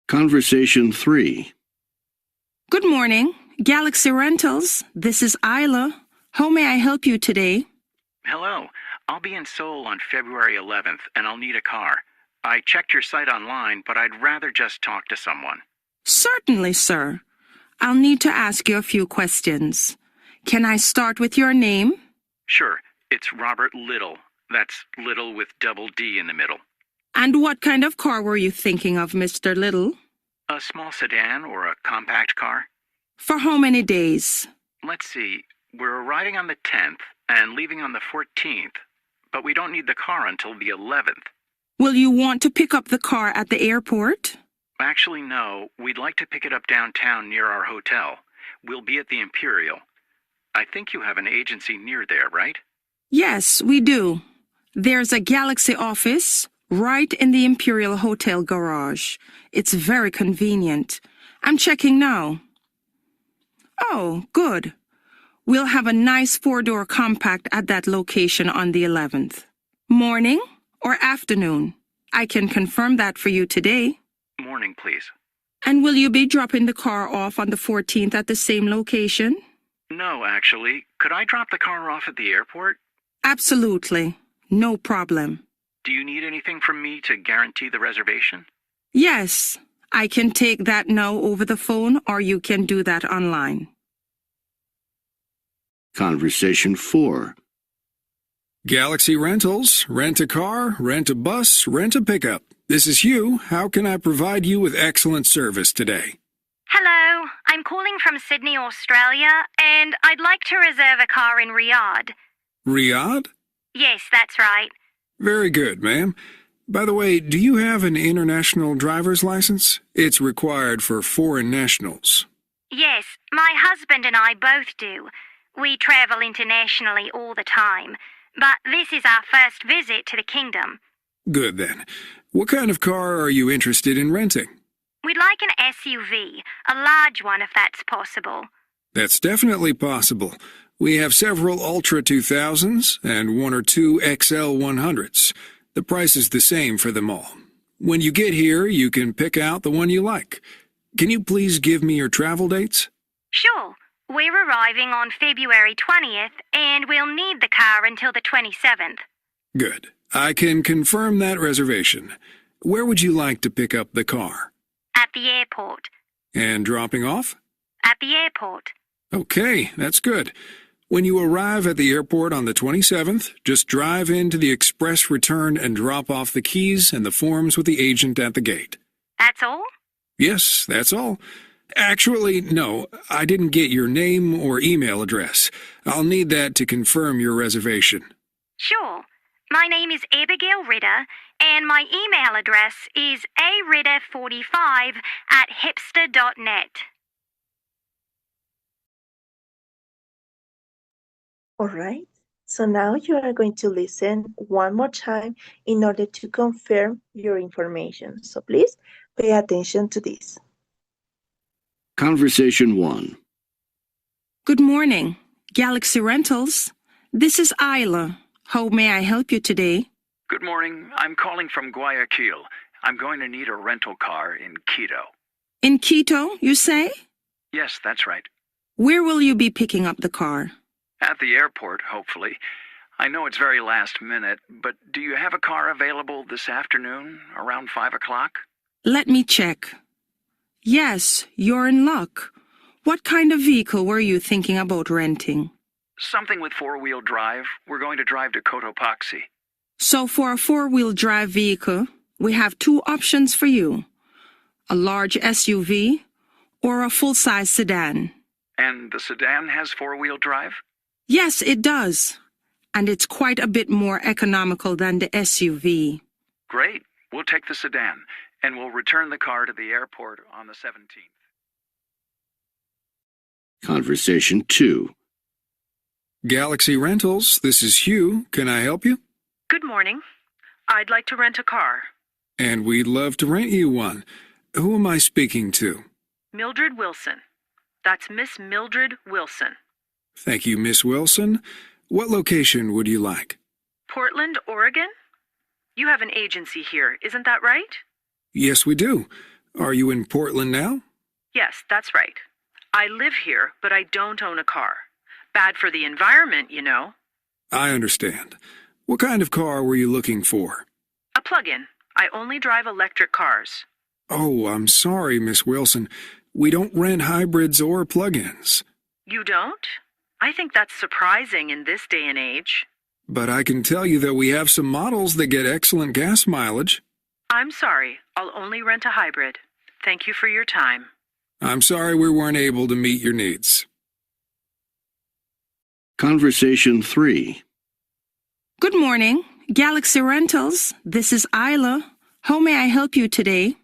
Conversation 3. Good morning, Galaxy Rentals. This is Isla. How may I help you today? Hello. I'll be in Seoul on February 11th, and I'll need a car. I checked your site online, but I'd rather just talk to someone. Certainly, sir. I'll need to ask you a few questions. Can I start with your name? Sure. It's Robert Little. That's Little with double D in the middle. And what kind of car were you thinking of, Mr. Little? A small sedan or a compact car? For how many days? Let's see. We're arriving on the 10th and leaving on the 14th, but we don't need the car until the 11th. Will you want to pick up the car at the airport? Actually, no. We'd like to pick it up downtown near our hotel. We'll be at the Imperial. I think you have an agency near there, right? Yes, we do. There's a Galaxy office right in the Imperial Hotel garage. It's very convenient. I'm checking now. Oh, good. We'll have a nice 4-door compact at that location on the 11th. Morning or afternoon? I can confirm that for you today. Morning, please. And will you be dropping the car off on the 14th at the same location? No, actually. Could I drop the car off at the airport? Absolutely. No problem. Do you need anything from me to guarantee the reservation? Yes, I can take that now over the phone, or you can do that online. Conversation 4. Galaxy Rentals. Rent a car, rent a bus, rent a pickup. This is Hugh. How can I provide you with excellent service today? Hello, I'm calling from Sydney, Australia, and I'd like to reserve a car in Riyadh. Riyadh? Yes, that's right. Very good, ma'am. By the way, do you have an international driver's license? It's required for foreign nationals. Yes, my husband and I both do. We travel internationally all the time, but this is our first visit to the kingdom. Good then. What kind of car are you interested in renting? We'd like an SUV, a large one if that's possible. That's definitely possible. We have several Ultra 2000s and 1 or 2 XL 100s. The price is the same for them all. When you get here, you can pick out the one you like. Can you please give me your travel dates? Sure. We're arriving on February 20th, and we'll need the car until the 27th. Good. I can confirm that reservation. Where would you like to pick up the car? At the airport. And dropping off? At the airport. Okay, that's good. When you arrive at the airport on the 27th, just drive into the express return and drop off the keys and the forms with the agent at the gate. That's all? Yes, that's all. Actually, no, I didn't get your name or email address. I'll need that to confirm your reservation. Sure. My name is Abigail Ritter, and my email address is aritter45@hipster.net. All right. So now you are going to listen one more time in order to confirm your information. So please pay attention to this. Conversation 1. Good morning, Galaxy Rentals. This is Isla. How may I help you today? Good morning. I'm calling from Guayaquil. I'm going to need a rental car in Quito. In Quito, you say? Yes, that's right. Where will you be picking up the car? At the airport, hopefully. I know it's very last minute, but do you have a car available this afternoon, around 5 o'clock? Let me check. Yes, you're in luck. What kind of vehicle were you thinking about renting? Something with 4-wheel drive. We're going to drive to Cotopaxi. So for a 4-wheel drive vehicle, we have 2 options for you. A large SUV or a full-size sedan. And the sedan has 4-wheel drive? Yes, it does. And it's quite a bit more economical than the SUV. Great. We'll take the sedan, and we'll return the car to the airport on the 17th. Conversation 2. Galaxy Rentals, this is Hugh. Can I help you? Good morning. I'd like to rent a car. And we'd love to rent you one. Who am I speaking to? Mildred Wilson. That's Miss Mildred Wilson. Thank you, Miss Wilson. What location would you like? Portland, Oregon? You have an agency here, isn't that right? Yes, we do. Are you in Portland now? Yes, that's right. I live here, but I don't own a car. Bad for the environment, you know. I understand. What kind of car were you looking for? A plug-in. I only drive electric cars. Oh, I'm sorry, Miss Wilson. We don't rent hybrids or plug-ins. You don't? I think that's surprising in this day and age. But I can tell you that we have some models that get excellent gas mileage. I'm sorry. I'll only rent a hybrid. Thank you for your time. I'm sorry we weren't able to meet your needs. Conversation 3. Good morning, Galaxy Rentals. This is Isla. How may I help you today?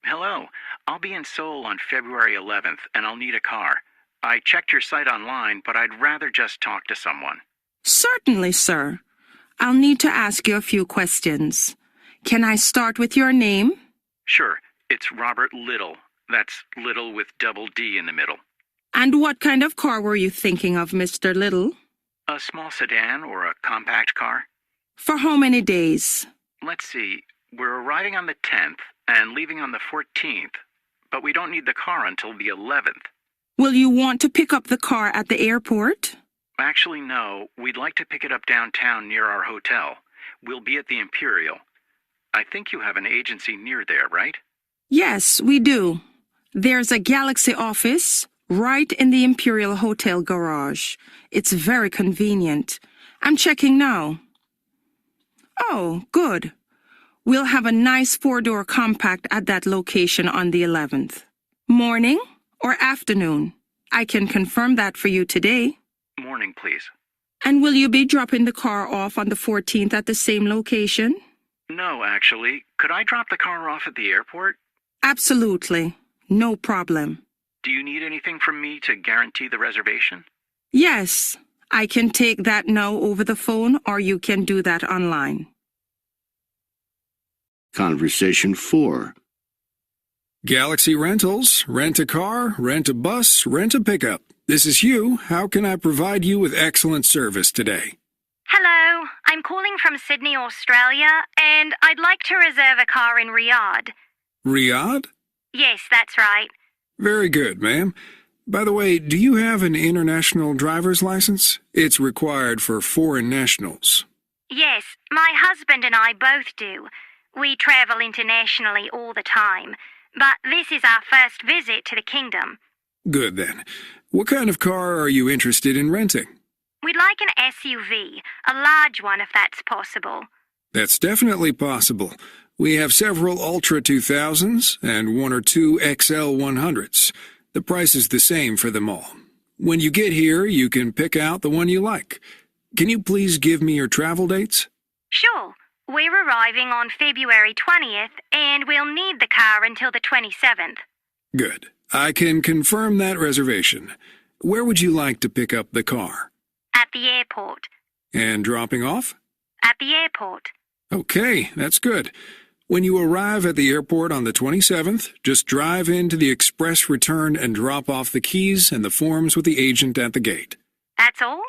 Hello. I'll be in Seoul on February 11th, and I'll need a car. I checked your site online, but I'd rather just talk to someone. Certainly, sir. I'll need to ask you a few questions. Can I start with your name? Sure. It's Robert Little. That's Little with double D in the middle. And what kind of car were you thinking of, Mr. Little? A small sedan or a compact car? For how many days? Let's see. We're arriving on the 10th and leaving on the 14th, but we don't need the car until the 11th. Will you want to pick up the car at the airport? Actually, no. We'd like to pick it up downtown near our hotel. We'll be at the Imperial. I think you have an agency near there, right? Yes, we do. There's a Galaxy office right in the Imperial Hotel garage. It's very convenient. I'm checking now. Oh, good. We'll have a nice 4-door compact at that location on the 11th. Morning or afternoon? I can confirm that for you today. Morning, please. And will you be dropping the car off on the 14th at the same location? No, actually. Could I drop the car off at the airport? Absolutely. No problem. Do you need anything from me to guarantee the reservation? Yes, I can take that now over the phone, or you can do that online. Conversation 4. Galaxy Rentals. Rent a car, rent a bus, rent a pickup. This is Hugh. How can I provide you with excellent service today? Hello, I'm calling from Sydney, Australia, and I'd like to reserve a car in Riyadh. Riyadh? Yes, that's right. Very good, ma'am. By the way, do you have an international driver's license? It's required for foreign nationals. Yes, my husband and I both do. We travel internationally all the time, but this is our first visit to the kingdom. Good then. What kind of car are you interested in renting? We'd like an SUV, a large one if that's possible. That's definitely possible. We have several Ultra 2000s and 1 or 2 XL 100s. The price is the same for them all. When you get here, you can pick out the one you like. Can you please give me your travel dates? Sure. We're arriving on February 20th, and we'll need the car until the 27th. Good. I can confirm that reservation. Where would you like to pick up the car? At the airport. And dropping off? At the airport. Okay, that's good. When you arrive at the airport on the 27th, just drive into the express return and drop off the keys and the forms with the agent at the gate. That's all?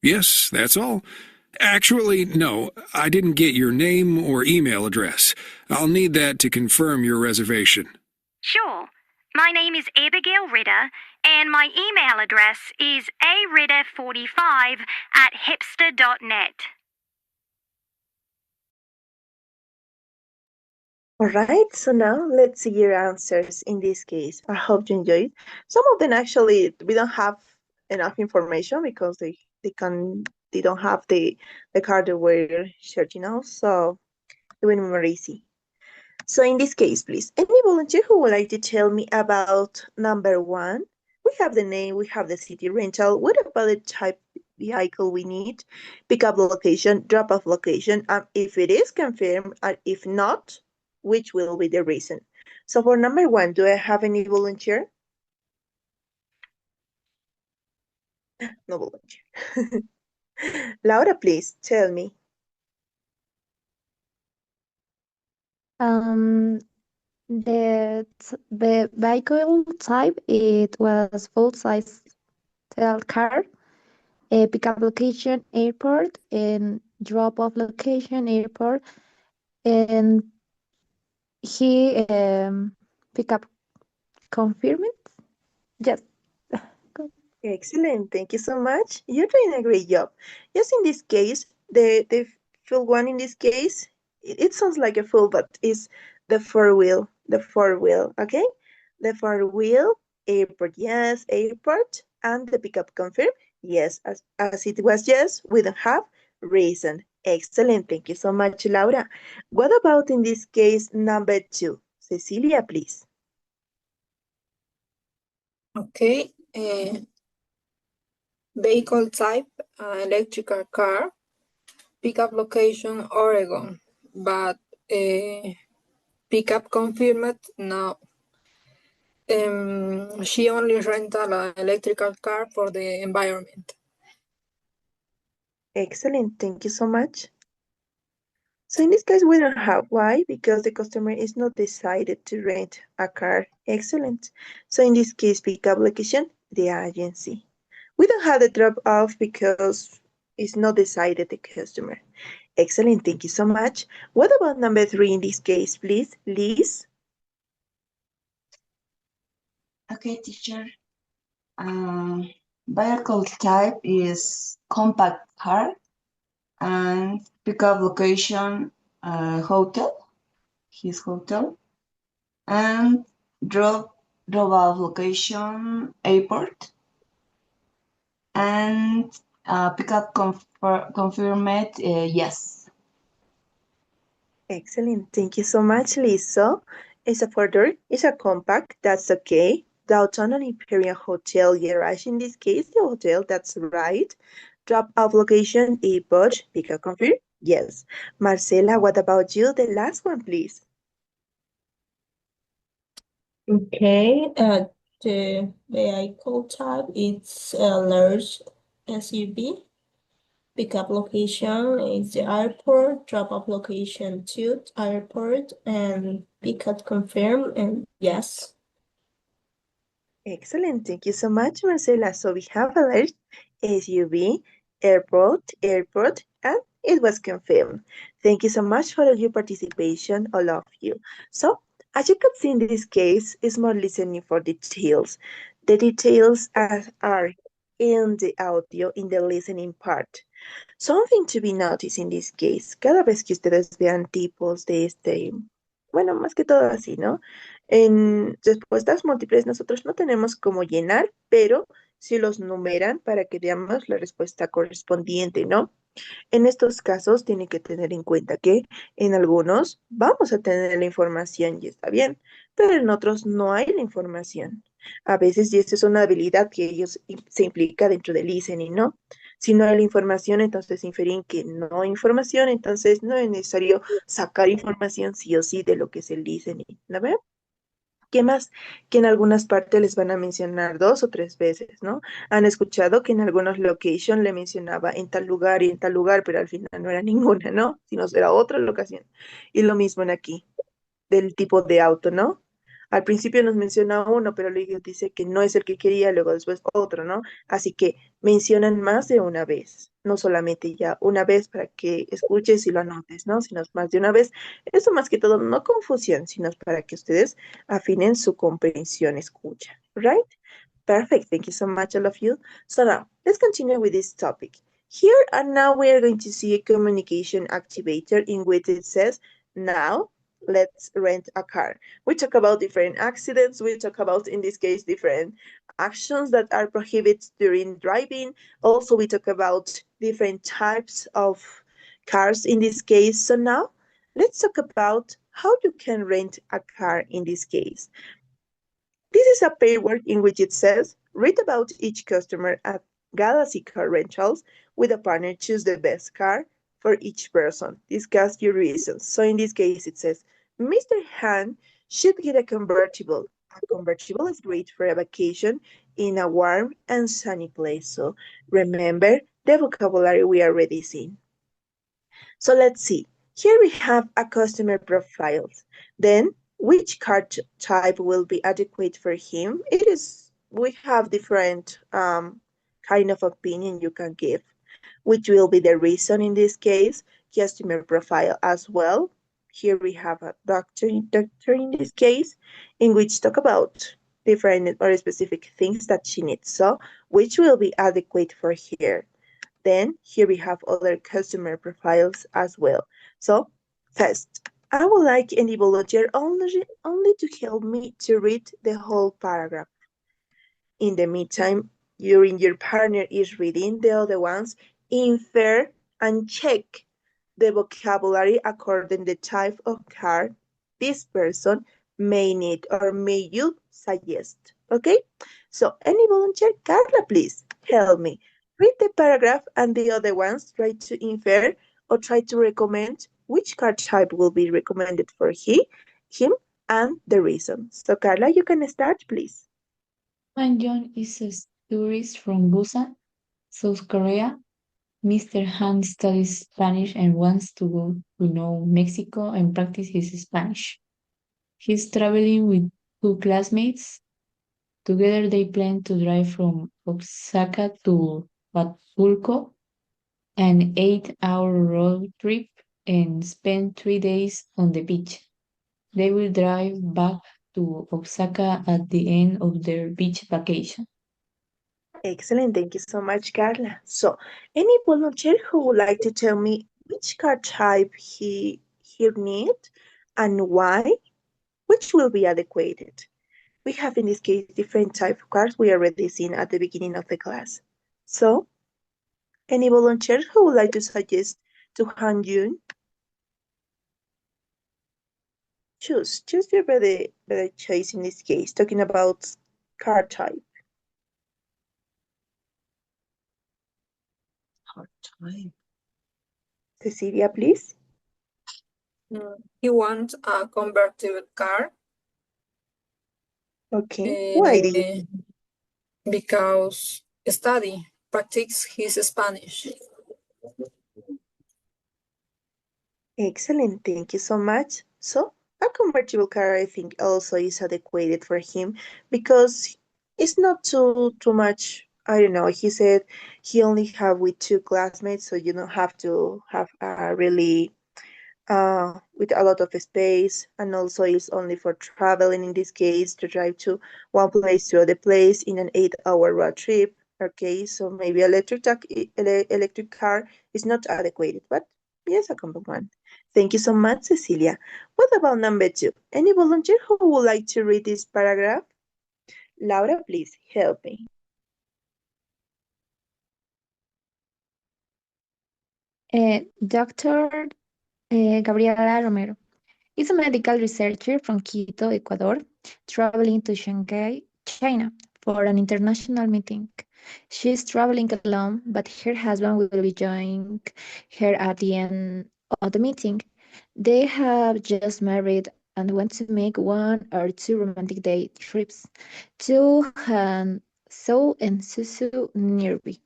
Yes, that's all. Actually, no, I didn't get your name or email address. I'll need that to confirm your reservation. Sure. My name is Abigail Ritter, and my email address is aritter45@hipster.net. All right, so now let's see your answers in this case. I hope you enjoyed. Some of them actually, we don't have enough information because they don't have the card that we're searching out, so it will be more easy. So in this case, please, any volunteer who would like to tell me about number 1? We have the name, we have the city rental. What about the type vehicle we need? Pick up location, drop off location, and if it is confirmed, and if not, which will be the reason? So for number 1, do I have any volunteer? No volunteer. Laura, please tell me. The vehicle type, it was full-size car, pickup location, airport, and drop-off location, airport, and he pickup confirmed. Yes. Excellent. Thank you so much. You're doing a great job. Yes, in this case, the full one in this case, it sounds like a full, but it's the four wheel, okay? The 4-wheel, airport, yes, airport, and the pickup confirm, yes, as it was yes, we don't have reason. Excellent. Thank you so much, Laura. What about in this case, number 2? Cecilia, please. Okay. Vehicle type, electrical car, pickup location, Oregon, but pickup confirmed, no. She only rented an electrical car for the environment. Excellent. Thank you so much. So in this case, we don't have. Why? Because the customer is not decided to rent a car. Excellent. So in this case, pickup location, the agency. We don't have the drop off because it's not decided the customer. Excellent, thank you so much. What about number 3 in this case, please, Liz? Okay, teacher. Vehicle type is compact car and pickup location hotel, his hotel, and drop off location airport, and pickup confirmed yes. Excellent, thank you so much, Liz. So, it's a further, it's a compact, that's okay. Downtown Imperial Hotel garage, in this case, the hotel, that's right. Drop-off location, airport, pickup confirm? Yes. Marcela, what about you? The last one, please. Okay, the vehicle type is a large SUV. Pickup location is the airport, drop-off location to airport, and pickup confirm and yes. Excellent, thank you so much, Marcela. So we have a large SUV, airport, and it was confirmed. Thank you so much for all your participation, all of you. So, as you could see in this case, is more listening for details. The details are in the audio, in the listening part. Something to be noticed in this case, cada vez que ustedes vean tipos de bueno, más que todo así, ¿no? En respuestas múltiples nosotros no tenemos cómo llenar, pero sí los numeran para que veamos la respuesta correspondiente, ¿no? En estos casos tiene que tener en cuenta que en algunos vamos a tener la información y está bien, pero en otros no hay la información. A veces, y esta es una habilidad que se implica dentro del listening, ¿no? Si no hay la información, entonces inferir que no hay información, entonces no es necesario sacar información sí o sí de lo que es el listening, ¿no ven? ¿Qué más? Que en algunas partes les van a mencionar 2 o 3 veces, ¿no? Han escuchado que en algunos location le mencionaba en tal lugar y en tal lugar, pero al final no era ninguna, ¿no? Sino era otra locación. Y lo mismo en aquí, del tipo de auto, ¿no? Al principio nos menciona uno, pero luego dice que no es el que quería, luego después otro, ¿no? Así que mencionan más de una vez, no solamente ya una vez para que escuches y lo anotes, ¿no? Sino más de una vez. Eso más que todo, no confusión, sino para que ustedes afinen su comprensión, escucha, right? Perfect. Thank you so much, all of you. So now, let's continue with this topic. Here and now we are going to see a communication activator in which it says, now, let's rent a car. We talk about different accidents. We talk about, in this case, different actions that are prohibited during driving. Also, we talk about different types of cars in this case. So now, let's talk about how you can rent a car in this case. This is a paperwork in which it says, read about each customer at Galaxy Car Rentals. With a partner, choose the best car for each person. Discuss your reasons. So in this case, it says, Mr. Han should get a convertible. A convertible is great for a vacation in a warm and sunny place. So remember the vocabulary we already seen. So let's see. Here we have a customer profile. Then which card type will be adequate for him? We have different kind of opinion you can give, which will be the reason in this case, customer profile as well. Here we have a doctor in this case, in which talk about different or specific things that she needs. So which will be adequate for her? Then here we have other customer profiles as well. So first, I would like any volunteer only to help me to read the whole paragraph. In the meantime, during your partner is reading the other ones, infer and check the vocabulary according to the type of car this person may need or may you suggest. Okay? So any volunteer, Carla, please help me. Read the paragraph and the other ones, try to infer or try to recommend which card type will be recommended for him, and the reason. So Carla, you can start, please. Han John is a tourist from Busan, South Korea. Mr. Han studies Spanish and wants to go to know Mexico and practice his Spanish. He's traveling with 2 classmates. Together they plan to drive from Osaka to Huatulco, an 8-hour road trip, and spend 3 days on the beach. They will drive back to Osaka at the end of their beach vacation. Excellent. Thank you so much, Carla. So, any volunteer who would like to tell me which car type he need and why? Which will be adequate? We have in this case different type of cars we already seen at the beginning of the class. So, any volunteer who would like to suggest to Han Yun? Choose your better choice in this case, talking about car type. Car type. Cecilia, please. He wants a convertible car. Okay. Why do you? Because study, practice his Spanish. Excellent. Thank you so much. So, a convertible car, I think, also is adequate for him because it's not too much. I don't know. He said he only have with 2 classmates, so you don't have to have a really with a lot of space, and also it's only for traveling in this case to drive to one place to other place in an 8-hour road trip. Okay, so maybe electric car is not adequate, but yes, a common one. Thank you so much, Cecilia. What about number 2? Any volunteer who would like to read this paragraph? Laura, please help me. Dr. Gabriela Romero is a medical researcher from Quito, Ecuador, traveling to Shanghai, China, for an international meeting. She is traveling alone, but her husband will be joining her at the end of the meeting. They have just married and want to make 1 or 2 romantic day trips to Seoul and Susu nearby.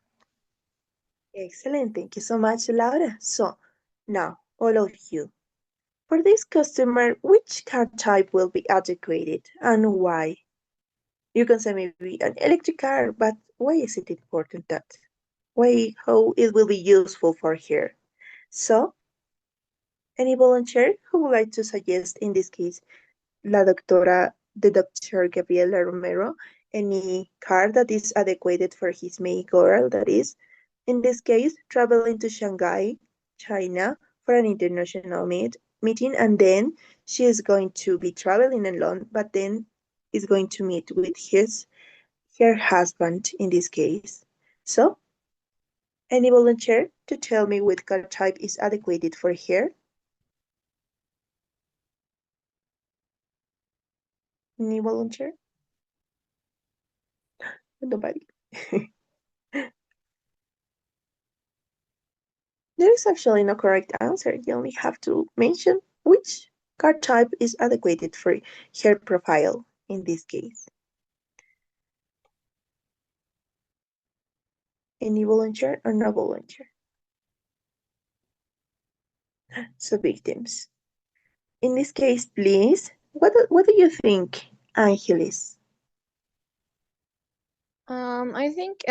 Excellent. Thank you so much, Laura. So, now, all of you. For this customer, which car type will be adequate and why? You can say maybe an electric car, but why is it important that? How it will be useful for her? So, any volunteer who would like to suggest, in this case, the Dr. Gabriela Romero, any car that is adequate for his main girl, that is, in this case, traveling to Shanghai, China, for an international meeting, and then she is going to be traveling alone, but then is going to meet with her husband in this case. So, any volunteer to tell me which car type is adequate for her? Any volunteer? Nobody. There is actually no correct answer. You only have to mention which car type is adequate for her profile in this case. Any volunteer or no volunteer? So victims. In this case, please, what do you think, Angelis? I think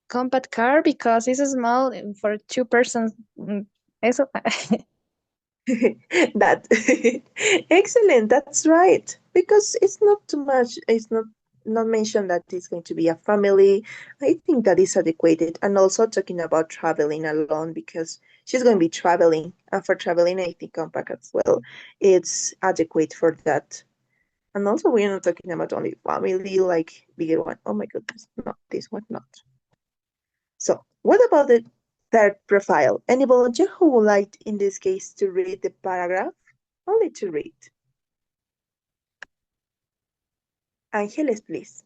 compact car because it's small for 2 persons. Eso. That excellent, that's right. Because it's not too much, it's not mentioned that it's going to be a family. I think that is adequate. And also talking about traveling alone because she's going to be traveling. And for traveling, I think compact as well. It's adequate for that. And also we're not talking about only family, like bigger one. Oh my goodness, not this one, not. So what about the third profile? Any volunteer who would like, in this case, to read the paragraph? Only to read. Angeles, please.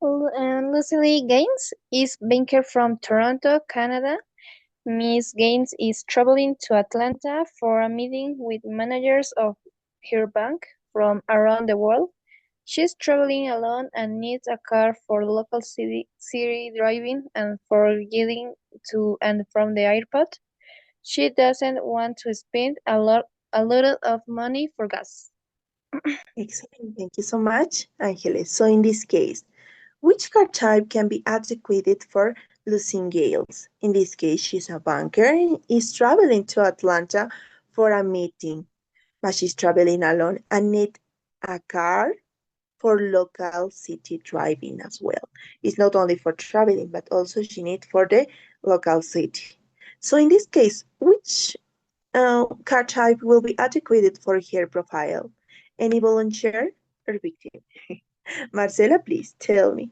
Lucille Gaines is banker from Toronto, Canada. Miss Gaines is traveling to Atlanta for a meeting with managers of her bank from around the world. She's traveling alone and needs a car for local city driving and for getting to and from the airport. She doesn't want to spend a lot of money for gas. Excellent. Thank you so much, Angeles. So in this case, which car type can be adequate for Lucien Gales? In this case, she's a banker and is traveling to Atlanta for a meeting, but she's traveling alone and need a car for local city driving as well. It's not only for traveling, but also she needs for the local city. So in this case, which car type will be adequate for her profile? Any volunteer or victim? Marcela, please tell me.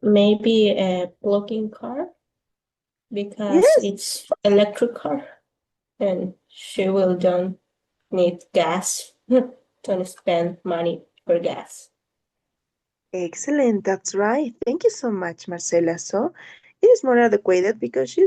Maybe a plug-in car because Yes. it's electric car and she will don't need gas. Don't spend money for gas. Excellent, that's right. Thank you so much, Marcela. So it is more adequate because she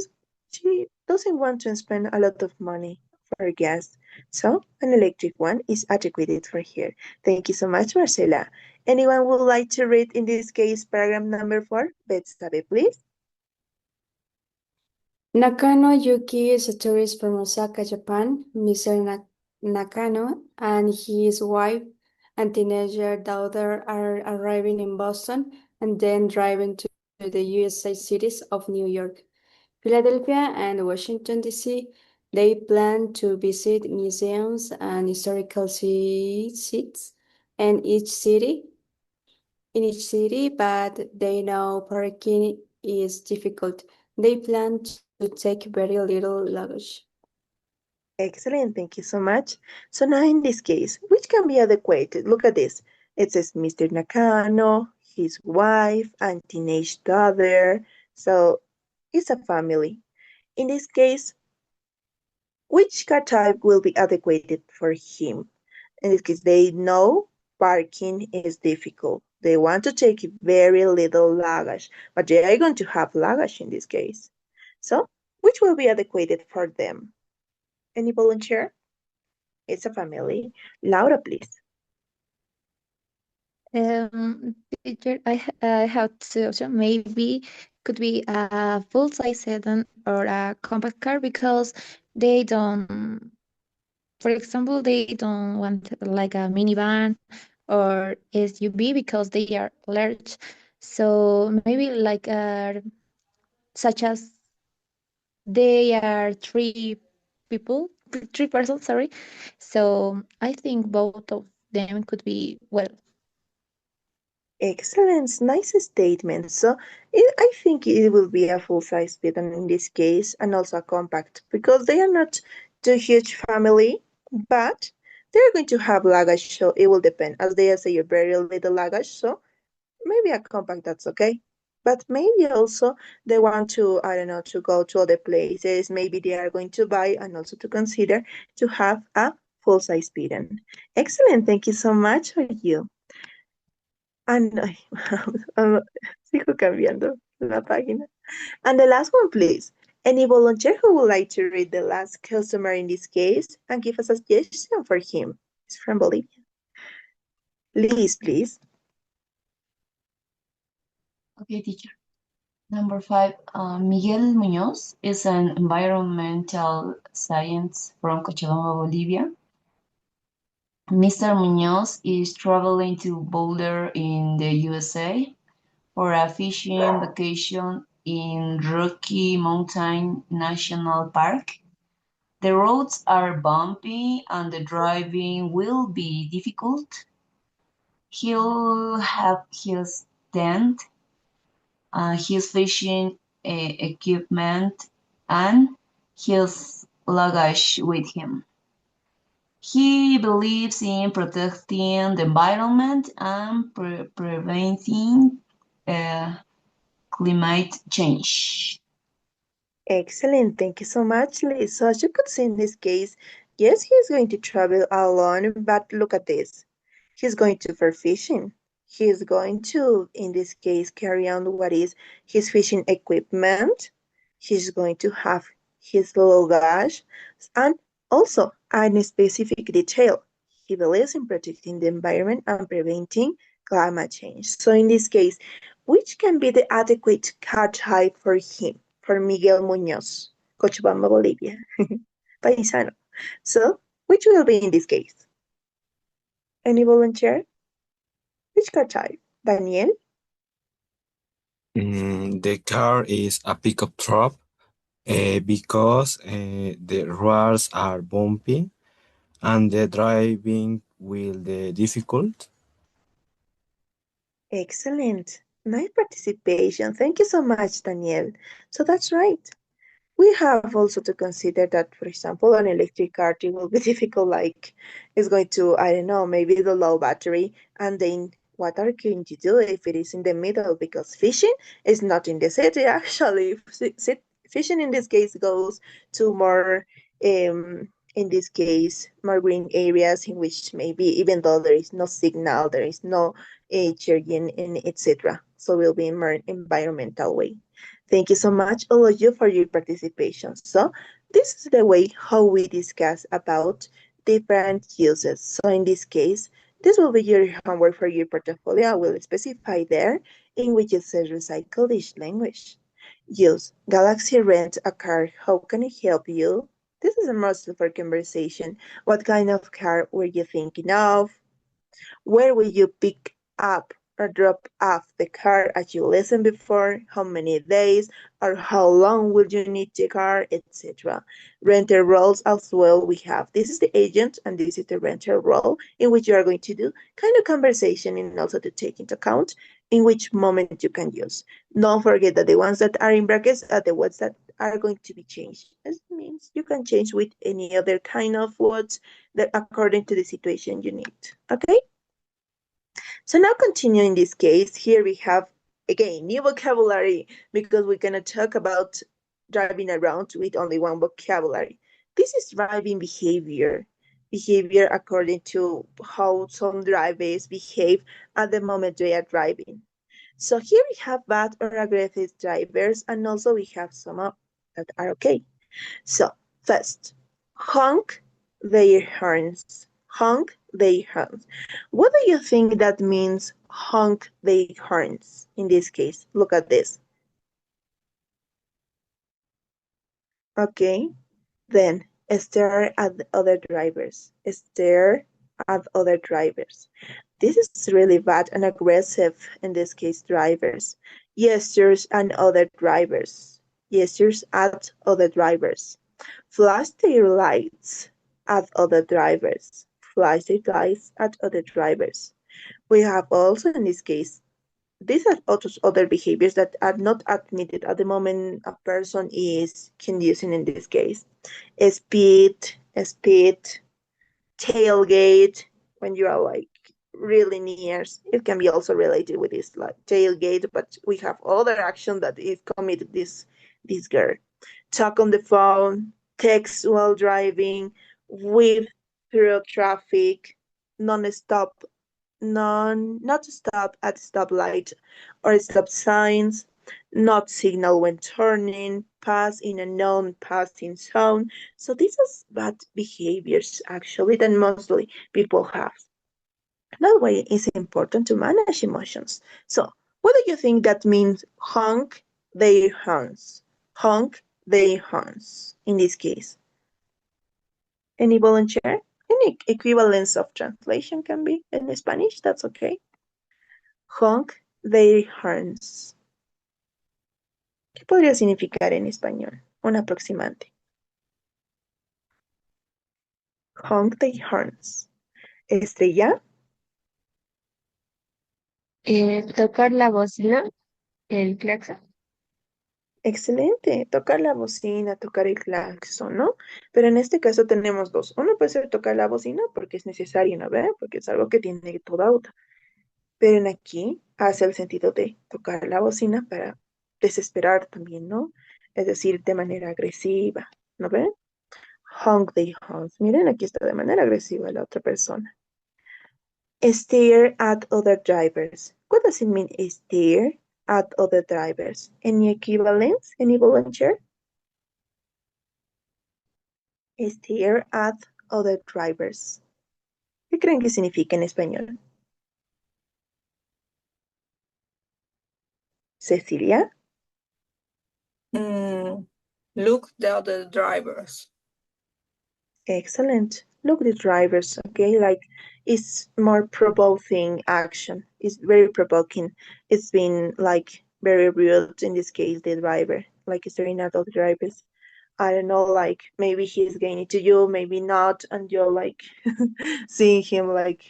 doesn't want to spend a lot of money for gas. So an electric one is adequate for her. Thank you so much, Marcela. Anyone would like to read in this case paragraph number 4? Betsabe, please. Nakano Yuki is a tourist from Osaka, Japan. Mr. Nakano and his wife and teenager daughter are arriving in Boston and then driving to the USA cities of New York, Philadelphia, and Washington, D.C. They plan to visit museums and historical sites in each city, but they know parking is difficult. They plan to take very little luggage. Excellent, thank you so much. So now in this case, which can be adequate? Look at this. It says Mr. Nakano, his wife, and teenage daughter. So it's a family. In this case, which car type will be adequate for him? In this case, they know parking is difficult. They want to take very little luggage, but they are going to have luggage in this case. So which will be adequate for them? Any volunteer? It's a family. Laura, please. Teacher, I have two options. Maybe could be a full-size sedan or a compact car because they don't, for example, they don't want like a minivan or SUV because they are large. So maybe like such as they are three persons, sorry. So I think both of them could be well. Excellent, nice statement. So I think it will be a full-size sedan in this case and also a compact because they are not too huge family, but they're going to have luggage, so it will depend. As they say, very little luggage, so maybe a compact, that's okay. But maybe also they want to, I don't know, to go to other places. Maybe they are going to buy and also to consider to have a full-size sedan. Excellent, thank you so much for you. And sigo cambiando la página. And the last one, please. Any volunteer who would like to read the last customer in this case and give a suggestion for him? It's from Bolivia. Liz, please. Okay, teacher. Number 5, Miguel Muñoz is an environmental science from Cochabamba, Bolivia. Mr. Muñoz is traveling to Boulder in the USA for a fishing vacation in Rocky Mountain National Park. The roads are bumpy and the driving will be difficult. He'll have his tent, his fishing equipment, and his luggage with him. He believes in protecting the environment and preventing climate change. Excellent. Thank you so much, Liz. So as you could see in this case, yes, he's going to travel alone, but look at this. He's going to for fishing. He's going to, in this case, carry on what is his fishing equipment. He's going to have his luggage and also a specific detail. He believes in protecting the environment and preventing climate change. So in this case, which can be the adequate car type for him? For Miguel Muñoz, Cochabamba, Bolivia, paisano. So, which will be in this case? Any volunteer? Which car type? Daniel? The car is a pickup truck because the roads are bumpy and the driving will be difficult. Excellent. Nice participation. Thank you so much, Daniel. So that's right. We have also to consider that, for example, an electric car it will be difficult, like it's going to, I don't know, maybe the low battery, and then what are you going to do if it is in the middle? Because fishing is not in the city, actually. Fishing in this case goes to more, in this case, more green areas in which maybe even though there is no signal, there is no charging, and etc. So we'll be in more environmental way. Thank you so much, all of you, for your participation. So this is the way how we discuss about different uses. So in this case, this will be your homework for your portfolio. I will specify there in which it says recycle this language. Use Galaxy rent a car. How can I help you? This is a must for conversation. What kind of car were you thinking of? Where will you pick up or drop off the car as you listened before? How many days or how long will you need the car, etc. Renter roles as well we have. This is the agent and this is the renter role in which you are going to do kind of conversation and also to take into account in which moment you can use. Don't forget that the ones that are in brackets are the ones that are going to be changed. This means you can change with any other kind of words that according to the situation you need. Okay? So now continue in this case, here we have, again, new vocabulary because we're going to talk about driving around with only one vocabulary. This is driving behavior. Behavior according to how some drivers behave at the moment they are driving. So here we have bad or aggressive drivers, and also we have some that are okay. So first, honk their horns. Honk their horns. What do you think that means, honk their horns, in this case? Look at this. Okay, then stare at the other drivers. Stare at other drivers. This is really bad and aggressive, in this case, drivers. Gestures and other drivers. Gestures at other drivers. Flash their lights at other drivers. Flash their lights at other drivers. We have also, in this case, these are also other behaviors that are not admitted at the moment a person is conducing in this case. Speed, tailgate, when you are like really near. It can be also related with this like tailgate, but we have other action that is committed this girl. Talk on the phone, text while driving, weave through traffic, not stop at stoplight or stop signs, not signal when turning, pass in a non-passing zone. So these are bad behaviors actually that mostly people have. That way it's important to manage emotions. So what do you think that means, honk their horns? Honk their horns in this case. Any volunteer? Any equivalence of translation can be in Spanish, that's okay. Honk their horns. ¿Qué podría significar en español? Un aproximante. Honk their horns. Estrella. Tocar la bocina, el claxon. Excelente, tocar la bocina, tocar el claxon, ¿no? Pero en este caso tenemos dos. Uno puede ser tocar la bocina porque es necesario, ¿no ve? Porque es algo que tiene todo auto. Pero en aquí hace el sentido de tocar la bocina para desesperar también, ¿no? Es decir, de manera agresiva, ¿no ven? Honk the horns. Miren, aquí está de manera agresiva la otra persona. Stare at other drivers. What does it mean, stare at other drivers? Any equivalence? Any volunteer? Stare at other drivers. ¿Qué creen que significa en español? Cecilia? Look the other drivers. Excellent. look the drivers, okay? Like, it's more provoking action. It's very provoking. It's been like very rude in this case, the driver, like staring at other drivers. I don't know, like maybe he's getting to you, maybe not, and you're like seeing him like,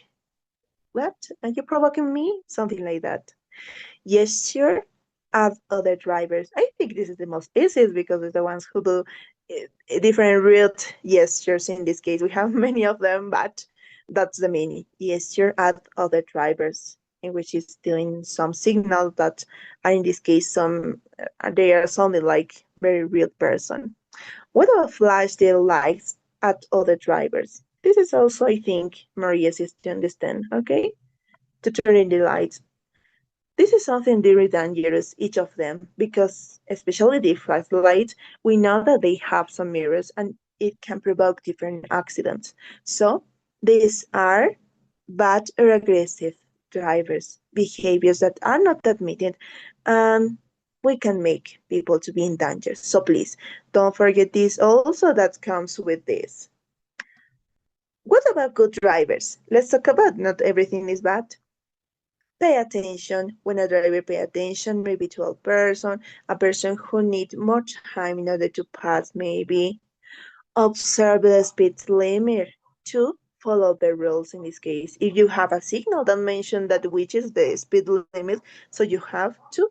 what? Are you provoking me? Something like that. Gesture at other drivers. I think this is the most easiest because it's the ones who do different rude gestures. In this case, we have many of them, but that's the meaning. Gesture at other drivers, in which is doing some signals that are in this case they are sounding like very real person. What about flash their lights at other drivers? This is also, I think, Maria is to understand, okay? To turn in the lights. This is something very dangerous, each of them, because especially the flashlights, we know that they have some mirrors and it can provoke different accidents. So these are bad or aggressive drivers, behaviors that are not admitted, and we can make people to be in danger. So please don't forget this also, that comes with this. What about good drivers? Let's talk about not everything is bad. Pay attention. When a driver pay attention, maybe to a person who needs more time in order to pass, maybe. Observe the speed limit. To follow the rules in this case. If you have a signal that mentions that which is the speed limit, so you have to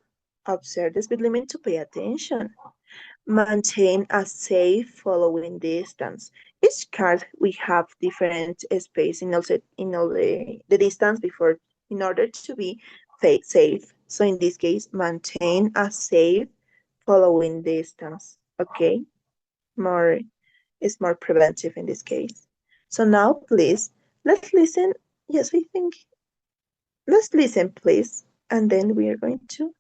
observe the speed limit to pay attention. Maintain a safe following distance. Each car we have different space in all the distance before in order to be safe. So in this case, maintain a safe following distance. Okay, it's more preventive in this case. So now, please, let's listen. Yes, I think. Let's listen, please, and then we are going to.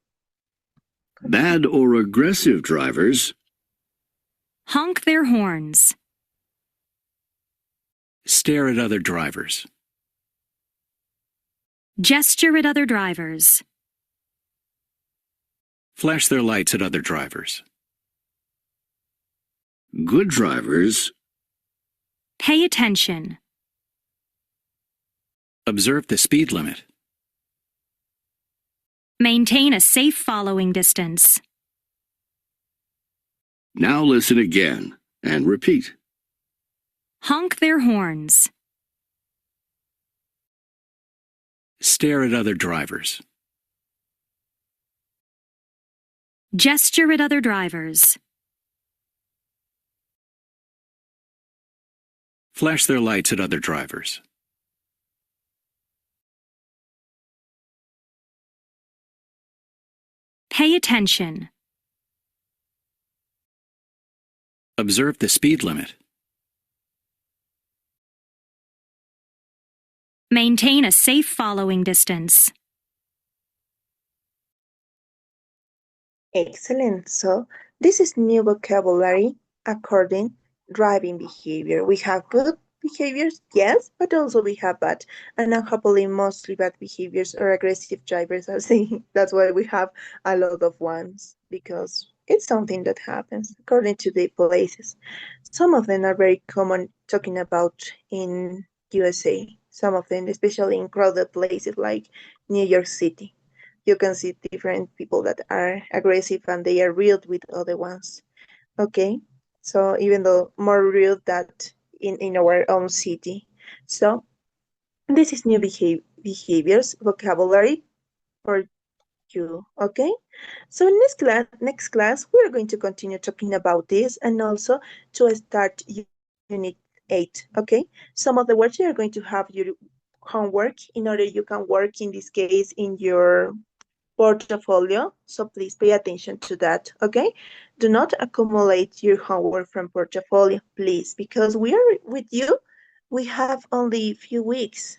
Bad or aggressive drivers. Honk their horns. Stare at other drivers. Gesture at other drivers. Flash their lights at other drivers. Good drivers. Pay attention. Observe the speed limit. Maintain a safe following distance. Now listen again and repeat. Honk their horns. Stare at other drivers. Gesture at other drivers. Flash their lights at other drivers. Pay attention. Observe the speed limit. Maintain a safe following distance. Excellent. So this is new vocabulary according driving behavior. We have good behaviors, yes, but also we have bad, and unhappily mostly bad behaviors or aggressive drivers. I think that's why we have a lot of ones, because it's something that happens according to the places. Some of them are very common talking about in USA. Some of them, especially in crowded places like New York City. You can see different people that are aggressive and they are rude with other ones. Okay, so even though more rude that in our own city. So this is new behaviors, vocabulary for you, okay? So in next class, we're going to continue talking about this and also to start unit 8, okay? Some of the words you are going to have your homework in order you can work in this case in your portfolio, so please pay attention to that, okay? Do not accumulate your homework from portfolio, please, because we are with you. We have only a few weeks